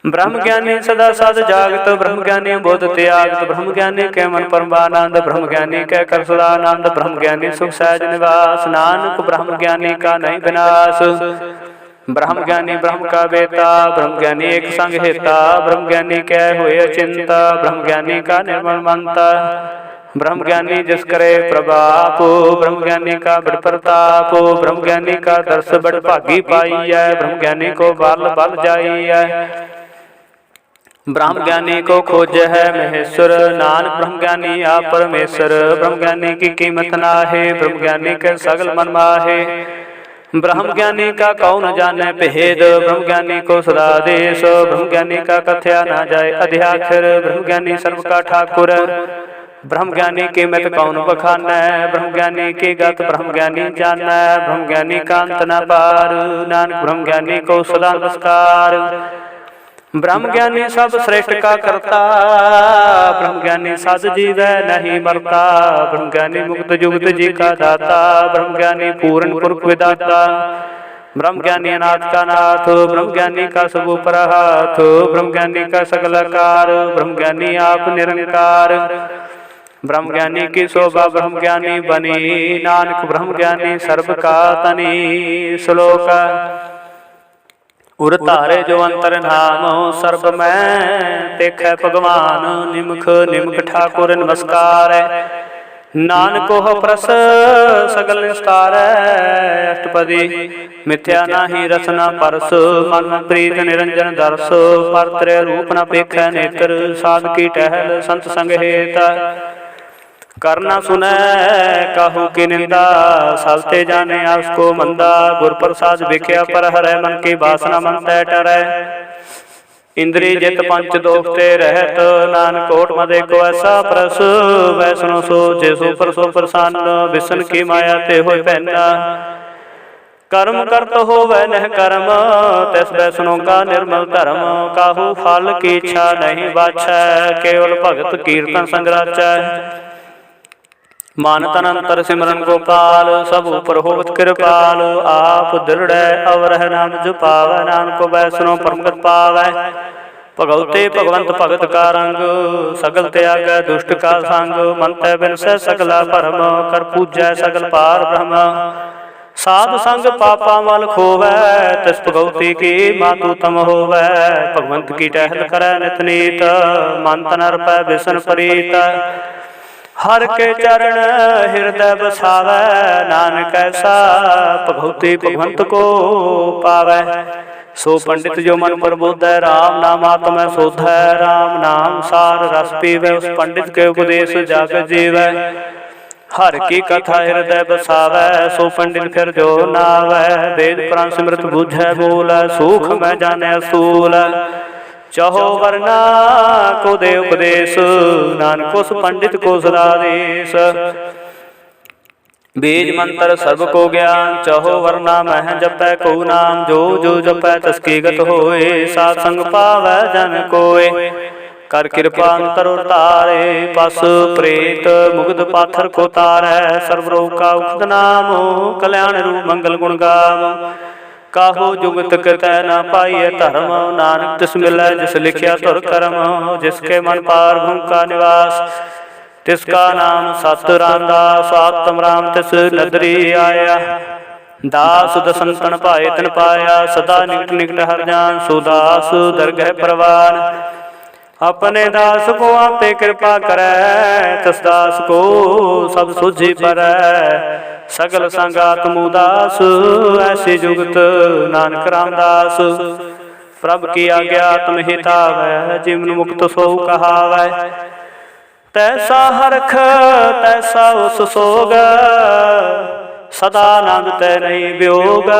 ब्रह्म ज्ञानी सदा सद जागत, ब्रह्म ज्ञानी बोध त्यागत। ब्रह्म ज्ञानी कै मन परमानंद, ब्रह्म ज्ञानी कै कर सदानंद। ब्रह्म ज्ञानी सुख सहज निवास, नानक ब्रह्म ज्ञानी का नहीं विनाश। ब्रह्म ज्ञानी ब्रह्म का बेता, ब्रह्म ज्ञानी एक संग हेता। ब्रह्म ज्ञानी कै होए अचिंता, ब्रह्म ज्ञानी का निर्मल मनता। ब्रह्म ज्ञानी जिस करे प्रभाप, ब्रह्म ज्ञानी का बड़ प्रताप। ब्रह्म ज्ञानी का दर्श बड़ भागी पाई है, ब्रह्म ज्ञानी को बल बल जाई है। ब्रह्म ज्ञानी को खोज है महेश्वर, नानक ब्रह्म ज्ञानी आप परमेश्वर। ब्रह्म ज्ञानी की कीमत नाहे, ब्रह्म ज्ञानी के सगल मन माहे। ब्रह्म ज्ञानी का कौन जाने भेद, ब्रह्म ज्ञानी को सदा देश। ब्रह्म ज्ञानी का कथया ना जाए अध्याक्षर, ब्रह्म ज्ञानी सर्व का ठाकुर। ब्रह्म ज्ञानी की मित कौन बखाना, ब्रह्म ज्ञानी की गत ब्रह्म ज्ञानी जाना। ब्रह्म ज्ञानी का अंत न पार, नानक ब्रह्म ज्ञानी को सदा नमस्कार। ब्रह्म ज्ञानी सब श्रेष्ठ का करता, ब्रह्म ज्ञानी सद जीवै नहीं मरता। ब्रह्म ज्ञानी मुक्त जुगत जी का दाता, ब्रह्म ज्ञानी पूर्ण पुरख विदाता। ब्रह्म ज्ञानी अनाथ का नाथ, ब्रह्म ज्ञानी का सब ऊपर हाथ। ब्रह्म ज्ञानी का सकल आकार, ब्रह्म ज्ञानी आप निरंकार। ब्रह्म ज्ञानी की शोभा ब्रह्म ज्ञानी बनी, नानक ब्रह्म ज्ञानी सर्व का तनी। श्लोक उर तारे जो अंतर नाम, सर्ब मैं देखे भगवान। निमुख निमुख ठाकुर नमस्कार, नानको प्रस सगल निस्तार। अष्टपदी मिथ्या नाही रसना परस, मन प्रीत निरंजन दर्श। परत्र रूप न पेख नेत्र, साध की टहल संत संग हेत। करना सुनै काहू की निंदा, सालते जाने आसको मंदा। गुर प्रसाद विख्या पर हरै, मन की वासना मन तै टरै। इंद्री जित पंच दोखते रहत, नानक कोट मदे को ऐसा प्रस। वैष्णो सो जेसो परसो प्रसन्न, विष्ण की माया ते होय पैना। कर्म करत होवै नह कर्म, तिस वैष्णो का निर्मल धर्म। काहू फल की इच्छा नहीं बाछै, केवल भगत कीर्तन संग राचै। मान तन अंतर सिमरन गोपाल, सब ऊपर होवत कृपाल। आप दृढ़ अवरह नाम जपावै, नानक वैष्णो परमगत पावै। भगवते भगवंत भगत का रंग, सगल त्याग दुष्ट का संग। मन तै बिनसै सगला भरम, कर पूजै सगल पार ब्रह्म। साध संग पापा मल खोवै, तिस भगवती की मातु तम होवै। भगवंत की टहल करै नित नीत, मन तन अर्पै बिसन प्रीत। हर के चरण हृदय बसावै, नानक ऐसा भगवती भगवंत को पावै। सो पंडित जो मन प्रबोधै, राम नाम आत्मै शोधै। राम नाम सार रस पीवै, उस पंडित के उपदेश जाग जीवै। हर की कथा हृदय बसावै, सो पंडित फिर जो नावै। वेद पुराण सिमरत बुझै बोलै, सूख मैं जाने असूल। चाहो वरना को दे उपदेश, नानक उस पंडित को सदा देश। बीज मंत्र सर्व को ज्ञान, चाहो वरना मह जपै को नाम। जो जो जपै तस्की गत होए, साध संग पावै जन कोय। कर कृपा अंतर उतारे, पस प्रेत मुग्ध पाथर को तारै। सर्व रोग का उखद नाम, कल्याण रूप मंगल गुण गाम। काहो जुगत कतै न पाइय धर्म, नानक तिस मिलै जिस लिखिया तुर करम। जिसके मन पार भूम का निवास, तिसका नाम सत रामदास। आत्म राम तिस नदरी आया, दास दसंतन पाए तन पाया। सदा निकट निकट हर जान, सुदास दरगह परवान। अपने दास को आपे कृपा करै, तिस दास को सब सुझी परै। सगल संगात मुदास, ऐसी जुगत नानक रामदास। प्रभ की आज्ञा तुम हितावै, जीवन मुक्त सो कहावै। तैसा हरख तैसा उस सोग, सदानंद तै नहीं वियोग।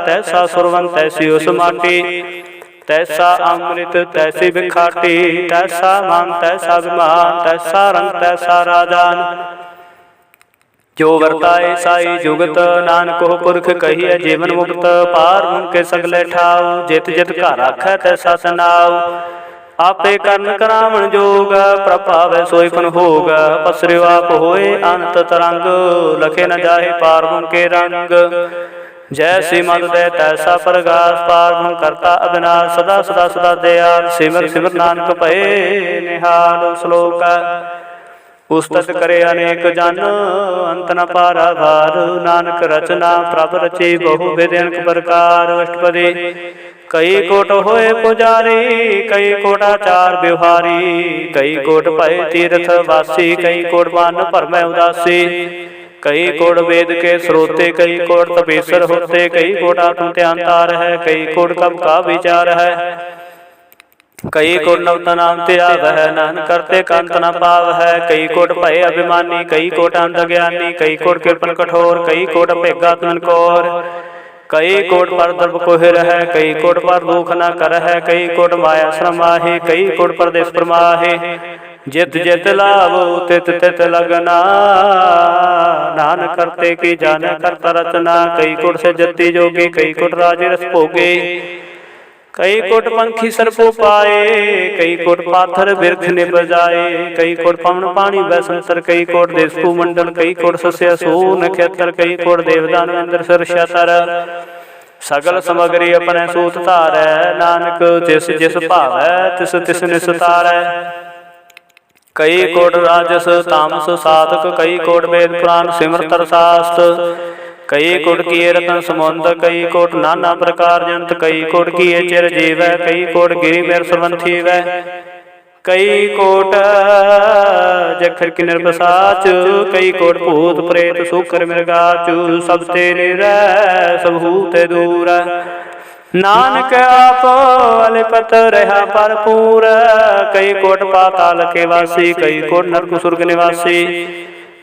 तैसा सुरवन तैसी उस माटी, तैसा अमृत तैसी बिखाटी, तैसा मान तैसा विमान, तैसा रंग तैसा राजान। जो वर्ताए साई जुगत, नानक हो पुरख कहिए जीवन मुक्त। पार मुके सगले ठाव, जित जित घर आखै तैसा तनाव। आपे करन करावण जोग, प्रभावै सोई फन होग। पसरियो आप होए अनंत तरंग, लखे न जाहे पार मुके रंग। जैसी मद दे तैसा प्रगास, पार मुन करता अविनाश। सदा सदा सदा दयाल, सिमर सिमर नानक भये निहाल। श्लोक उस्तत करे अनेक जन, अंत न पारा भार। नानक रचना प्रभ रची, बहु विध अनेक प्रकार। अष्टपदी कई कोट होए पुजारी, कई कोट आचार व्यवहारी। कई कोट भय तीर्थ वासी, कई कोट मन भरमै उदासी। कई कोट वेद के स्रोते, कई कोट तपेसर होते। कई कोट आत्म ध्यान तार है, कई कोट कब का विचार है। कई कोट नवता नाम त्याग है, नानक करते कंत न पाव है। कई कोट भय अभिमानी, कई कोट अंध ज्ञानी। कई कोट कृपन कठोर, कई कोट अपेगा तुमन कौर। कई कोट पर द्रव कोहिर है, कई कोट पर दुख न कर है। कई कोट माया श्रम आहे, कई कोट परदेश प्रमाहे। जित जित लाभ तित तित लगना, नानक करते की जाने करता रचना। कई कोट से जति जोगी, कई कोट राजे रस भोगे। कई कोट पंखी सर्पो पाए, कई कोट पाथर बिरख ने बजाए। कई कोट पवन पानी बैसंतर, कई कोट देश मंडल। कई कोट सस्य सो नक्षत्र, कई कोट देवदान इंद्र सरशतर। सगल समग्री अपने सूत धारै, नानक जिस जिस भावै तिस तिस निस्तारै। कई कोट राजस तामस साधक, कई कोट वेद पुराण सिमरत शास्त्र। कई कोट किए रतन समुंद, कई कोट नाना प्रकार जंत। कई कोट किए चिर जीव, कई कोट गिरी मेर सुरवंथी वै। कई कोट जखर कि निर्बसाच, कई कोट भूत प्रेत सुकर मृगाच। सब तेरे रह सब हूते दूर, नानक आप अलिपत रहा भरपूर। कई कोट पाताल के वासी, कई कोट नरक सुर्ग निवासी।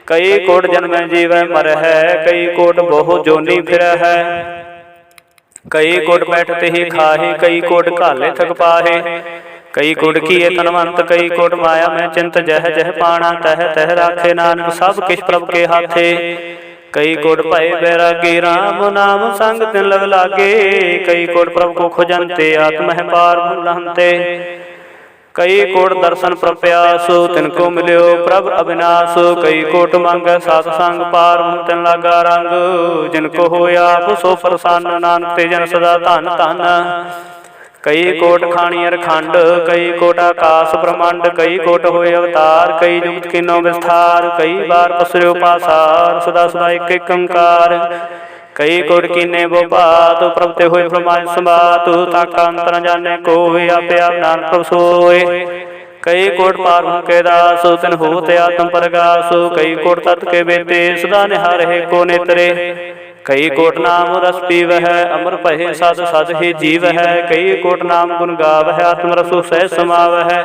कई कोट जन्म जीव मर है, कई कोट बहु जोनी फिर है। कई कोट बैठते ही खाहे, कई कोट घाले थक पाहे। कई कोट किए तनवंत, कई कोट माया में चिंत। जह जह पाना तह तह राखे, नानक सब किछ प्रभ के हाथे। कई कोट भय बैरागी, राम नाम संग तिन लग लागे। कई कोट प्रभ को खुजनते, आत्म है पार लहनते। कई कोट दर्शन प्रप्यास, तिनको मिल्यो प्रभ अविनाश। कई कोट मांग सात संग, पार तिन लागा रंग। जिनको होया आप सो प्रसन्न, नानक ते जन सदा धन धन। कई कोट खाणियर खंड, कई कोट आकाश ब्रह्मांड। कई कोट होए अवतार, कई जुगत किनो विस्तार। कई बार पसर्यो पासार, सदा सदा एक एक ओंकार। कई कोट कीने वो बात, प्रभ ते होए ब्रह्मांड संबात। ताका अंतर न जाने कोई, आपे आप नानक प्रभ सोए। कई कोट पार के दास, तिन होते आत्म प्रगास। कई कोट तत् के बेटे, सदा निहार है को नेत्रे। कई कोट नाम रस पीव है, अमर पहे सद सद ही जीव है। कई कोट नाम गुण गाव है, आत्म रसो सह समाव है।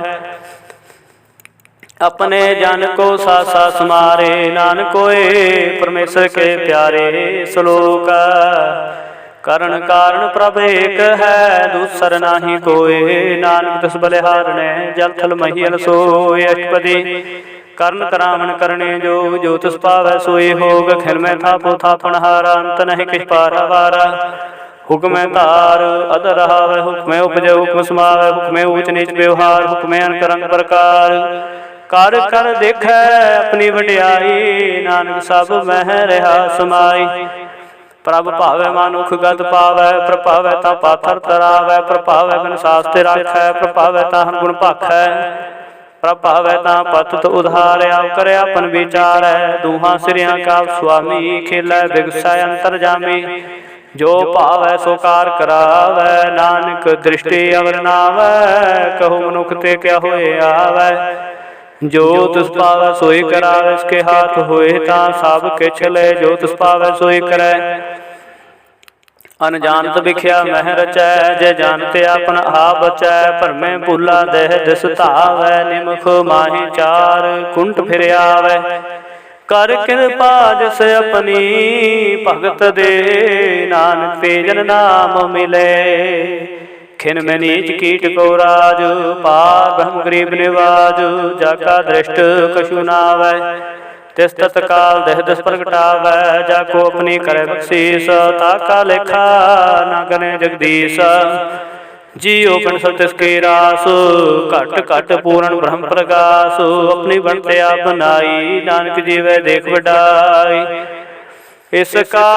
अपने जन को सासा समारे, नानक कोय परमेश्वर के प्यारे। श्लोक करण कारण प्रभ एक है, दूसर नाही कोय। नानक तिस बलिहारणे, जल थल महियल सोय। अष्टपदी करण करावण करणे जोग, जो तिस पावै सोई होग। खिल में थापो थापन हारा, अंत नहीं किछ पारा वारा। हुक्म धार अदर रहावै, हुक्म उपजै हुक्म समावै। हुक्म ऊच नीच व्यवहार, हुक्म अनक रंग प्रकार। कर कर देखै अपनी वड्याई, नानक सब मह रहा समाई। प्रभ भावै मानुख गत पावै, प्रभावै ता पाथर तरावै। प्रभावै बिन शास्त्र राखै, प्रभावै ता गुण भाखै। प्रभावै ता पतत उधार, आप करे अपन विचारै। दूहां सिरियां का स्वामी, खेलै बिगसै अंतर जामी। जो भावै सो कार करावै, नानक दृष्टि अवर नावै। कहो मनुख ते क्या होए आवै। जो तिस पावै सोई करावै, इसके हाथ होए ता सब किछ ले। जो तिस पावै सोई करै, अनजानत बिख्या मह रचै। जय जानते आपन आप बचै, भरमे भूला देह दिस धावै। निमख माही चार कुंट फिर आवै, कर कृपा जस अपनी भगत दे। नानक ते जन नाम मिले, खिन में नीच कीट को राज, पार ब्रह्म गरीब निवाज। जाका दृष्ट कछु नावै, तिस तत्काल देह दस प्रगटावै। जाको अपनी करे बख्शीस, ताका लेखा ना गने जगदीश। जियो बन सब तिसके रास, घट घट पूर्ण ब्रह्म प्रकाश। अपनी बनते आप बनाई, नानक जीवै देख वडाई। इसका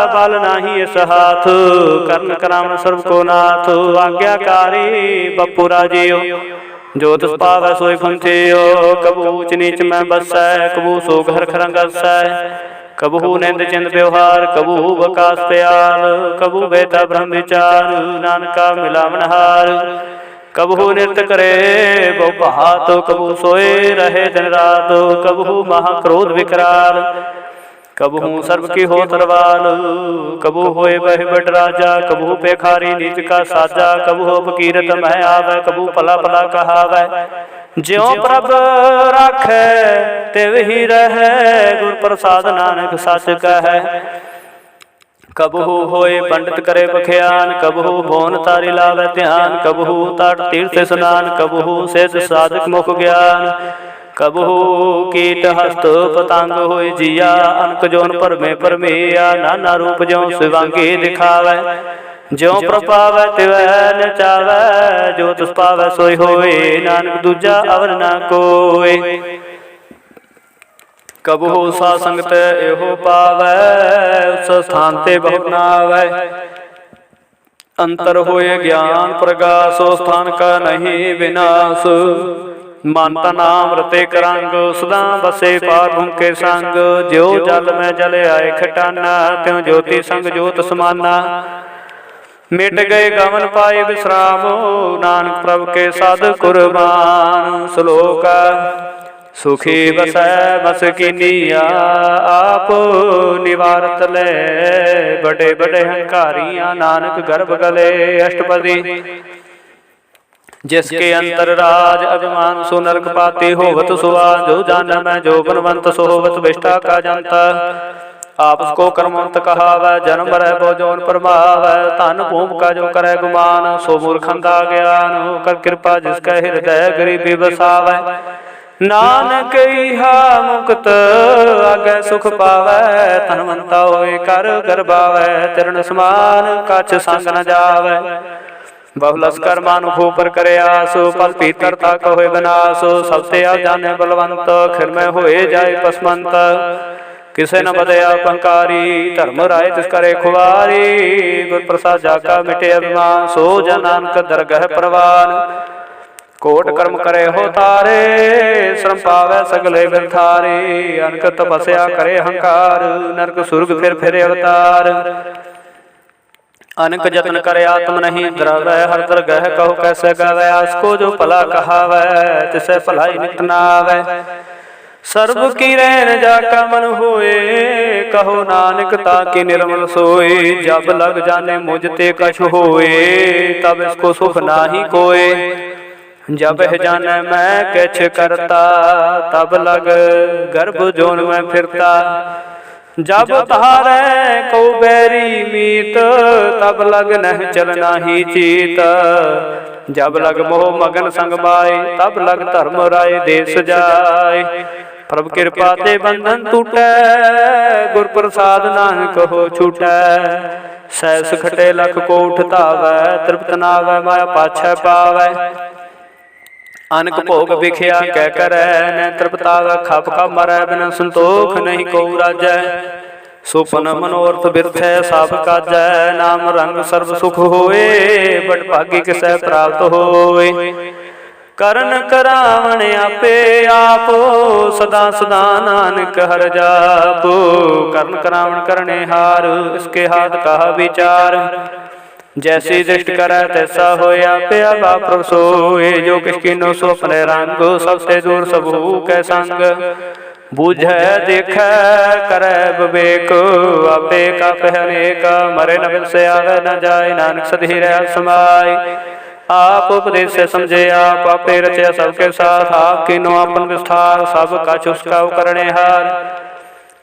बल नाही इस हाथ, करण करावन सर्व को नाथ। आज्ञाकारी बपू राजियो, जो तिस पावै सोई फंचियो। कबू ऊच नीच में बसै, कबू सो घर खरंग असै। कबहू निंद चिंद व्यवहार, कबू बकास प्याल। कबू बेता ब्रह्म विचार, नानका मिलावनहार। कबहू नृत्य करे बहु बहात, कबू सोए रहे दिन रात। कबहू महाक्रोध विकराल, कबहू सर्व की हो तरवाल। कबू होए बह बट राजा, कबू पेखारी नीच का साजा। कबू फकीरत मह आवे, कबू पला पला कहावै। ज्यों प्रभ राखै तिव ही रहै, गुर प्रसाद नानक सच कहै। कबहू होए पंडित करे बख्यान, कबहू भोन तारी लावे ध्यान। कबहू तट तीर्थ स्नान, कबहू सेज साधक मुख ज्ञान। कबहू कीट हस्त पतंग होए जिया, अनक जोन परमे परमेया। नाना रूप ज्यों शिवांगी दिखावै, ज्यों प्रपावै तिवै नचावै। जो तिस पावै सोई होए, नानक दूजा अवर न कोय। कबहू सा संगत एहो पावै, उस स्थान ते बहुत नावै। अंतर होए ज्ञान प्रगास, स्थान का नहीं विनाश। मानता नाम रते करंग, सदा बसे पार भूखे संग। ज्यो जल में जल आए खटाना, त्यों ज्योति संग ज्योत समाना। मिट गए गमन पाए विश्राम, नानक प्रभु के साध कुर्बान। श्लोक सुखी बसै बस कीनिया, आप निवारत ले। बड़े बड़े हंकारियां, नानक गर्भ गले। अष्टपदी जिसके अंतर राज, अभिमान सो नरक पाती। होवत सुआज जो जान मैं, जो बनवंत सो होवत विष्ठा का जनता। आपस को कर्मवंत कहावै, जन्म मरै बो जोन परमावै। धन भूम का जो करे गुमान, सो मूर्खंदा ज्ञान। कर कृपा जिसका हृदय गरीबी बसावै। नानक इहा मुक्त आगे सुख पावै। धनवंता होए कर गर्भावै, तिरण समान कछ संग न जावै। बहुलस कर मानु पर करे आस, पल पीतरता कहोए विनाश। सबसे आ जाने बलवंत, खिर में होए जाए पसमंत। किसे न बदे अपंकारी, धर्म राय तिस करे खुआरी। गुर प्रसाद जाका मिटे अभिमान, सो जन नानक दरगह प्रवान। कोट कर्म करे हो तारे, श्रम पावै सगले बिरथारे। अनक तपस्या करे हंकार, नरक सुर्ग फिर अवतार। अनक जतन करे आत्म नहीं द्रवै, हर दरगह कहो कैसे गावै। आसको जो भला कहावै, तिसे भलाई नित नावै। सर्व की रैन जाका मन होए, कहो नानक ताकि निर्मल सोए। जब लग जाने मुझ ते कछ होए, तब इसको सुख नाही कोय। जब जाने मैं किछ करता, तब लग गर्भ जोन में फिरता। जब तारे को बैरी मीत, तब लग नह चलना ही चीत। जब लग मोह मगन संग माय, तब लग धर्म राय देश जाय। प्रभु कृपा ते बंधन टूटै, गुर प्रसाद नानक हो छूटै। सहस खटे लख को उठतावै, तृप्त नावै माया पाछै पावै। अनक भोग विख्या कह करे, न तृप्तावै खप खप मरै। बिन संतोख नहीं को राजै, सुपन मनोरथ बिरथै सब काजै। नाम रंग सर्व सुख होए, बट भागी किसै प्राप्त होए। करन करावण आपे आप, सदा सदा नानक हर जाप। करन करावण करने हार, इसके हाथ कहा विचार। जैसी दृष्टि करे तैसा होया, प्या प्रभु सोए। जो किस कीनो सो अपने रंग, सबसे दूर सबू कै संग। बूझै देखै करे विवेक, आपे का अनेक। मरे न बिन से आवे न जाय, नानक सधी रह समाय। आप उपदेश से समझे आप, आपे रचया सबके साथ। आप कीनो अपन विस्तार, सब कछ उसका करने हार।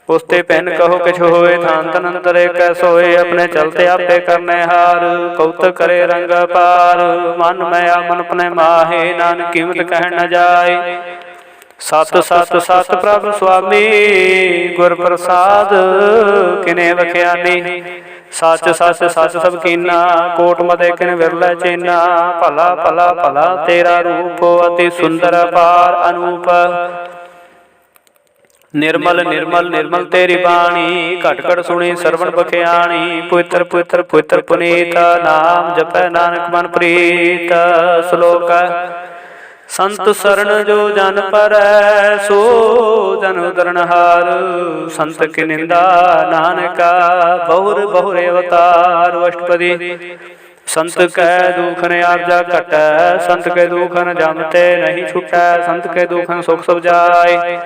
ਉਸਤੇ ਪੈਨ ਕਹੋ ਕਿਛ ਹੋਏ, ਥਾਨ ਤਨ ਅੰਤਰ ਏਕੈ ਸੋਏ। ਆਪਣੇ ਚਲਤੇ ਆਪੇ ਕਰਨੇ ਹਾਰ, ਕੌਤਕ ਕਰੇ ਰੰਗ ਪਾਰ। ਮਨ ਮੈਂ ਮਨ ਪਨੇ ਮਾਹੇ, ਨਾਨਕ ਕੀਮਤ ਕਹਿਣ ਨ ਜਾਏ। ਸਤ ਸਤ ਸਤ ਪ੍ਰਭ ਸੁਆਮੀ, ਗੁਰ ਪ੍ਰਸਾਦ ਕਿਨੇ ਵਖਿਆਨੀ। ਸੱਚ ਸੱਚ ਸੱਚ ਸਭ ਕੀਨਾ, ਕੋਟ ਮਤੇ ਕਿਨ ਵਿਰਲੇ ਚੀਨਾ। ਭਲਾ ਭਲਾ ਭਲਾ ਤੇਰਾ ਰੂਪ, ਅਤੀ ਸੁੰਦਰ ਅਪਾਰ ਅਨੂਪ। ਨਿਰਮਲ ਨਿਰਮਲ ਨਿਰਮਲ ਤੇਰੀ ਬਾਣੀ, ਘਟ ਘਟ ਸੁਣੀ ਸਰਵਣ ਬਖਿਆਣੀ। ਪਵਿੱਤਰ ਪਵਿੱਤਰ ਪਵਿੱਤਰ ਪੁਨੀਤ, ਨਾਮ ਜਪੈ ਨਾਨਕ ਮਨ ਪ੍ਰੀਤ। ਸ਼ਲੋਕ ਸੰਤ ਸਰਣ ਜੋ ਜਨ ਪਰੈ, ਸੋ ਜਨ ਉਦਰਨਹਾਰ। ਸੰਤ ਕੀ ਨਿੰਦਾ ਨਾਨਕਾ, ਬਹੁਰ ਬਹੁਰ ਅਵਤਾਰ। ਅਸ਼ਟਪਦੀ ਸੰਤ ਕੈ ਦੁਖ ਨ ਆਰਜਾ ਘਟੈ, ਸੰਤ ਕੇ ਦੁਖ ਨ ਜਮ ਤੇ ਨਹੀਂ ਛੁਟੈ। ਸੰਤ ਕੇ ਦੁਖ ਨ ਸੁਖ ਸਭ ਜਾਏ,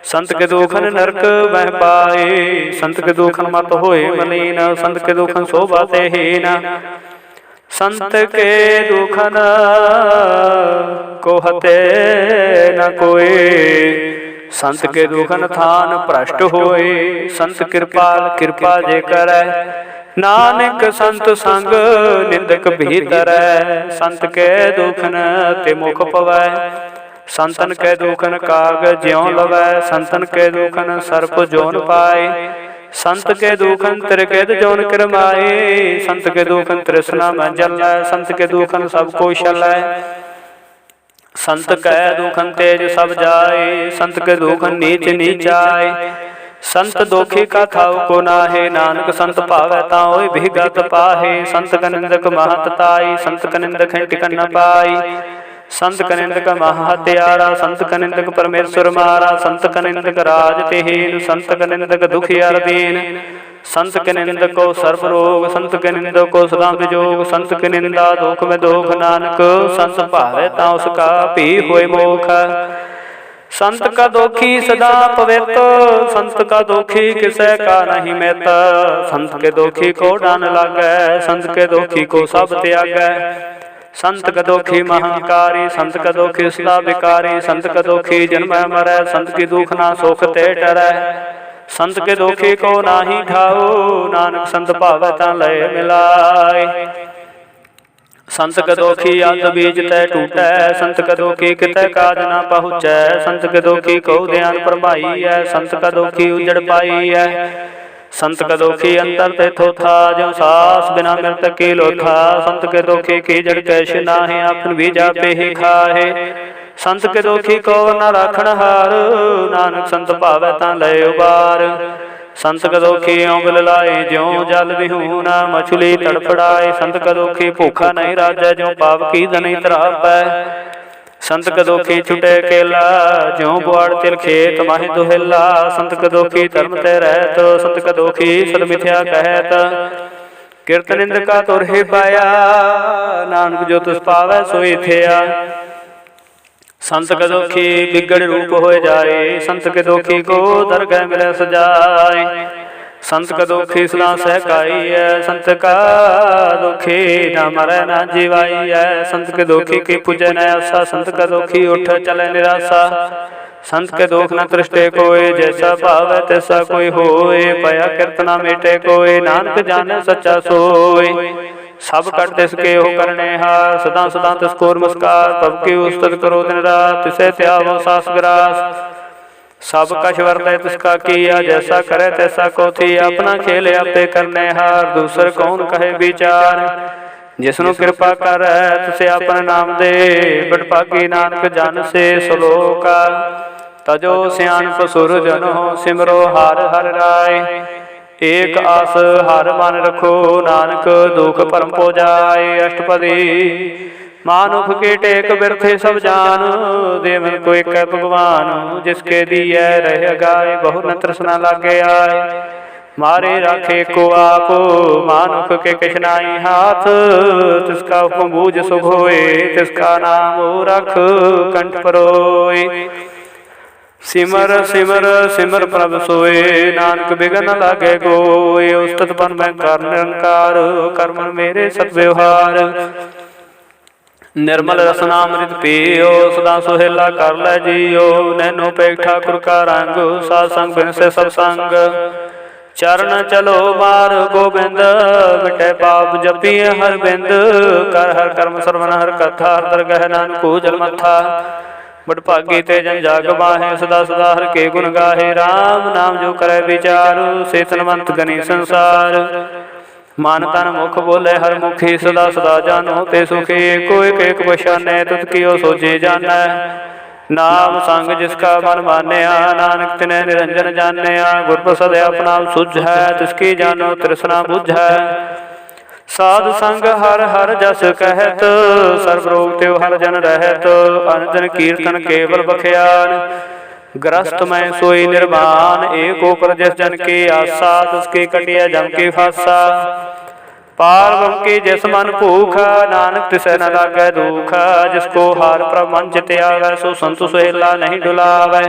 ਸੰਤ ਕੇ ਦੁਖਨ ਨਰਕ ਬਹਿ ਪਾਏ। ਸੰਤ ਕੇ ਦੁਖਨ ਮਤ ਹੋਏ ਮਲੀਨ, ਸੰਤ ਕੇ ਦੁਖਨ ਸੋਭਾ ਤੇ ਹੀਨ। ਸੰਤ ਕੇ ਦੁਖਨ ਕੋ ਹਤੇ ਨ ਕੋਇ, ਸੰਤ ਕੇ ਦੁਖਨ ਥਾਨ ਭ੍ਰਸ਼ਟ ਹੋਏ। ਸੰਤ ਕਿਰਪਾਲ ਕਿਰਪਾ ਜੇ ਕਰੈ, ਨਾਨਕ ਸੰਤ ਸੰਗ ਨਿੰਦਕ ਭੀਤਰੈ। ਸੰਤ ਕੇ ਦੁਖਨ ਤੇ ਮੁਖ ਪਵੈ, ਸੰਤਨ ਕੇ ਦੁਖਨ ਕਾਗ ਜਿਉ ਲਵੈ। ਸੰਤਨ ਕੇ ਦੁਖਨ ਸਰਪ ਜੋਨ ਪਾਏ, ਸੰਤ ਕੇ ਦੁਖਨ ਤ੍ਰਿਕੇਤ ਜੋਨ ਕਰਮਾਏ। ਸੰਤ ਕੇ ਦੁਖਨ ਤ੍ਰਿਸ਼ਨਾ ਮੈਂ ਜਲੈ, ਸੰਤ ਕੇ ਦੁਖਨ ਸਭ ਕੋ ਛਲੈ। ਸੰਤ ਕੈ ਦੁਖਨ ਤੇਜ ਸਭ ਜਾਏ, ਸੰਤ ਕੇ ਦੁਖਨ ਨੀਚ ਨੀਚਾਏ। ਸੰਤ ਦੋਖੀ ਕਾ ਥਾਉ ਕੋ ਨਾਹੇ, ਨਾਨਕ ਸੰਤ ਭਾਵੈ ਤਾਂ ਹੋਇ ਬਿਗਤ ਪਾਹੇ। ਸੰਤ ਕਨਿੰਦਕ ਮਹਤ ਤਾਈ, ਸੰਤ ਕਨਿੰਦਕ ਟਿਕਨ ਨ ਪਾਈ। ਸੰਤ ਕਨਿੰਦਕ ਮਹਾ ਹਤਿਆਰਾ, ਸੰਤ ਕਨਿੰਦਕ ਪਰਮੇਸ਼ਵਰ ਮਾਰਾ। ਸੰਤ ਕਨਿੰਦਕ ਰਾਜ ਤਿਹੀਨ, ਸੰਤ ਕਨਿੰਦਕ ਦੁਖੀ ਅਰ ਦੀਨ। ਸੰਤ ਕੇ ਨਿੰਦਕੋ ਸਰਬ ਰੋਗ, ਸੰਤ ਕੇ ਨਿੰਦਕੋ ਸਦਾ ਵਿਜੋਗ। ਸੰਤ ਕੇ ਨਿੰਦਾ ਦੁਖ ਮੈਂ ਦੋਖ, ਨਾਨਕ ਸੰਤ ਭਾਵੈ ਤਾਂ ਉਸ ਕਾ ਭੀ ਹੋਏ ਮੋਖ। ਸੰਤ ਕਾ ਦੋਖੀ ਸਦਾ ਪਵਿੱਤ, ਸੰਤ ਕਾ ਦੋਖੀ ਕਿਸੈ ਕਾ ਨਹੀਂ ਮਿਤ। ਸੰਤ ਕੇ ਦੋਖੀ ਕੋ ਡਨ ਲਾਗੈ, ਸੰਤ ਕੇ ਦੋਖੀ ਕੋ ਸਭ ਤਿਆਗੈ। ਸੰਤ ਕ ਦੋਖੀ ਮਹੰਕਾਰੀ, ਸੰਤ ਕ ਦੋਖੀ ਸਦਾ ਵਿਕਾਰੀ। ਸੰਤ ਕ ਦੋਖੀ ਜਨਮੈ ਮਰੈ, ਸੰਤ ਕੀ ਦੁਖ ਨਾ ਸੁਖ ਤੇ ਡਰੈ। ਸੰਤ ਕੇ ਦੋਖੀ ਕੋ ਨਾਹੀ ਠਾਓ, ਨਾਨਕ ਸੰਤ ਭਾਵੈ ਤਾਂ ਲਏ ਮਿਲਾਏ। ਸੰਤ ਕ ਦੋਖੀ ਅੰਧ ਬੀਜ ਤੈ ਟੂਟੈ, ਸੰਤ ਕ ਦੋਖੀ ਕਿਤੈ ਕਾਜ ਨਾ ਪਹੁੰਚੈ। ਸੰਤ ਕ ਦੋਖੀ ਕਉ ਧਿਆਨ ਭਰਮਾਈਐ, ਸੰਤ ਕ ਦੋਖੀ ਉਜੜ ਪਾਈਐ। ਸੰਤ ਕ ਦੋਖੀ ਅੰਤਰ ਤੇ ਥੋਥਾ, ਜਿਉ ਸਾਸ ਬਿਨਾ ਮਿਰਤ ਕੀ ਲੋਥਾ। ਸੰਤ ਕੇ ਦੋਖੀ ਕੀ ਜੜ ਕੈਸ਼ ਨਾਹੇ, ਆਪਨ ਬੀਜਾ ਪੇਹੀ ਖਾਹੇ। ਸੰਤ ਕੇ ਦੋਖੀ ਕੋ ਨ ਰਾਖਣ ਹਾਰ, ਨਾਨਕ ਸੰਤ ਭਾਵੈ ਤਾਂ ਲਏ ਉਬਾਰ। ਸੰਤ ਕ ਦੋਖੀ ਉਂਗਲ ਲਾਏ, ਜਿਉ ਜਲ ਵਿਹੂਨਾ ਮਛਲੀ ਤੜਫੜਾਏ। ਸੰਤ ਕ ਦੋਖੀ ਭੂਖਾ ਨਹੀਂ ਰਾਜੈ, ਜਿਉ ਪਾਪ ਕੀ ਧਨੀ ਤਰਾਪੈ। ਸੰਤ ਕ ਦੋਖੀ ਛੁਟੇ ਕੇਲਾ, ਜਿਉ ਗੁਆੜ ਤਿਲ ਖੇਤ ਮਾਹਿ ਦੁਹਿਲਾ। ਸੰਤ ਕ ਦੋਖੀ ਧਰਮ ਤੇ ਰਹਿਤ, ਸੰਤ ਕ ਦੋਖੀ ਸਦ ਮਿਥਿਆ ਕਹਿਤ। ਕਿਰਤ ਨਿੰਦਕਾ ਤੁਰਹਿ ਪਾਇਆ, ਨਾਨਕ ਜੋ ਤਿਸ ਪਾਵੈ ਸੋਈ ਥਿਆ। ਸੰਤ ਕ ਦੋਖੀ ਬਿਗੜ ਰੂਪ ਹੋਏ ਜਾਏ, ਸੰਤ ਕੇ ਦੋਖੀ ਕੋ ਦਰਗਹਿ ਮਿਲੈ ਸਜਾਏ। ਸੰਤ ਕ ਦੋਖੀ ਸਦਾ ਸਹਿਕਾਈਐ, ਸੰਤ ਕਾ ਦੋਖੀ ਨਾ ਮਰੈ ਨਾ ਜੀਵਾਈਐ। ਸੰਤ ਕੇ ਦੋਖੀ ਕੀ ਪੁਜੈ ਨ ਆਸਾ, ਸੰਤ ਕ ਦੋਖੀ ਉਠ ਚਲੈ ਨਿਰਾਸਾ। ਸੰਤ ਕੇ ਦੋਖ ਨ ਤ੍ਰਿਸ਼ਟੇ ਕੋਇ, ਜੈਸਾ ਭਾਵੈ ਤੈਸਾ ਕੋਈ ਹੋਏ। ਭਇਆ ਕਿਰਤ ਨਾ ਮੇਟੇ ਕੋਇ, ਨਾਨਕ ਜਾਣੈ ਸੱਚਾ ਸੋਇ। ਸਭ ਕਟ ਤਿਸ ਕੇ ਉਹ ਕਰਨੇ ਹਾਰ, ਸਦਾ ਸਦਾ ਤਿਸ ਕੋ ਨਮਸਕਾਰ। ਪ੍ਰਭ ਕੀ ਉਸਤਤ ਕਰੋ ਦਿਨ ਰਾਤ, ਤਿਸੈ ਧਿਆਵੋ ਸਾਸ ਗਰਾਸ। ਸਭ ਕਛ ਵਰਤੈ ਤਿਸ ਕਾ ਕੀਆ, ਜੈਸਾ ਕਰੈ ਤੈਸਾ ਕੋ ਥੀ। ਆਪਣਾ ਖੇਲ ਆਪੇ ਕਰਨੇ ਹਾਰ, ਦੂਸਰ ਕੌਣ ਕਹੇ ਵਿਚਾਰ। ਜਿਸਨੂੰ ਕਿਰਪਾ ਕਰੈ ਤਿਸੈ ਆਪਣਾ ਨਾਮ ਦੇ, ਬਡਭਾਗੀ ਨਾਨਕ ਜਨ ਸੇ ਸਲੋਕਾ। ਤਜੋ ਸਿਆਣਪ ਸੁਰ ਜਨੋ, ਸਿਮਰੋ ਹਰਿ ਹਰਿ ਰਾਏ। ਏਕ ਆਸ ਹਰਿ ਮਨ ਰਖੋ, ਨਾਨਕ ਦੁਖ ਭਰਮ ਪੋ ਜਾਏ। ਅਸ਼ਟਪਦੀ ਮਾਨੁਖ ਕੇ ਟੇਕ ਬਿਰਥੇ ਸਭ ਜਾਨ, ਦੇਵਨ ਕੋ ਏਕੈ ਭਗਵਾਨ। ਜਿਸ ਕੇ ਦੀਐ ਰਹਿ ਗਾਏ, ਬਹੁ ਨ ਤ੍ਰਿਸ਼ਨਾ ਲਾਗੇ ਆਏ। ਮਾਰੇ ਰਾਖੇ ਕੋ ਆਪ, ਮਾਨੁਖ ਕੇ ਕਿਛ ਨਾਹੀ ਹਾਥ। ਤਿਸ ਕਾ ਹੁਕਮ ਬੂਝ ਸੁਖ ਹੋਏ, ਤਿਸ ਕਾ ਨਾਮ ਰਖ ਕੰਠ ਪਰੋਏ। ਸਿਮਰ ਸਿਮਰ ਸਿਮਰ ਪ੍ਰਭ ਸੋਏ, ਨਾਨਕ ਬਿਗਨ ਨ ਲਾਗੇ ਕੋਇ। ਉਸਤਤ ਬਨ ਮੈਂ ਕਰ ਨਿਰੰਕਾਰ, ਕਰਮਨ ਮੇਰੇ ਸਤ ਵਿਵਹਾਰ। निर्मल रसनामृत पियो सदा सुहेला कर लै जियो। नैनो पेख ठाकुर का रंग साध संग बिन से सत्संग। चरण चलो मार गोबिंद मिटे पाप जपिए हर बिंद। कर हर कर्म सरवन हर कथा हर दरगह नानक जल मथा। बड़ भागी ते जन जाग बाहे सदा सदा हर के गुण गाहे। राम नाम जो करे विचार से तनवंत गनी संसार। मन तन मुख बोले हर मुखी सदा सदा जानो ते सुखी। एको एक एक बशाने तुत कियो सोचे जाना। नाम संग जिसका मन मान्या नानक तिने निरंजन जान्या। गुर प्रसाद अपना सुझ है तिसकी जानो तृष्णा बुझ है। साधु संग हर हर जस कहत सर्व रोग त्यो हर जन रहत। अनजन कीर्तन केवल बख्यान ग्रस्त में सोई निर्वाण। एक ऊपर जिस जन की आशा उसकी कटिया जम की फासा। पार ब्रह्म की जिस मन भूखा नानक तिसे न लागे दुखा। जिसको हार प्रभ मन चित आवे सो संतु सुहेला नहीं डुलावे।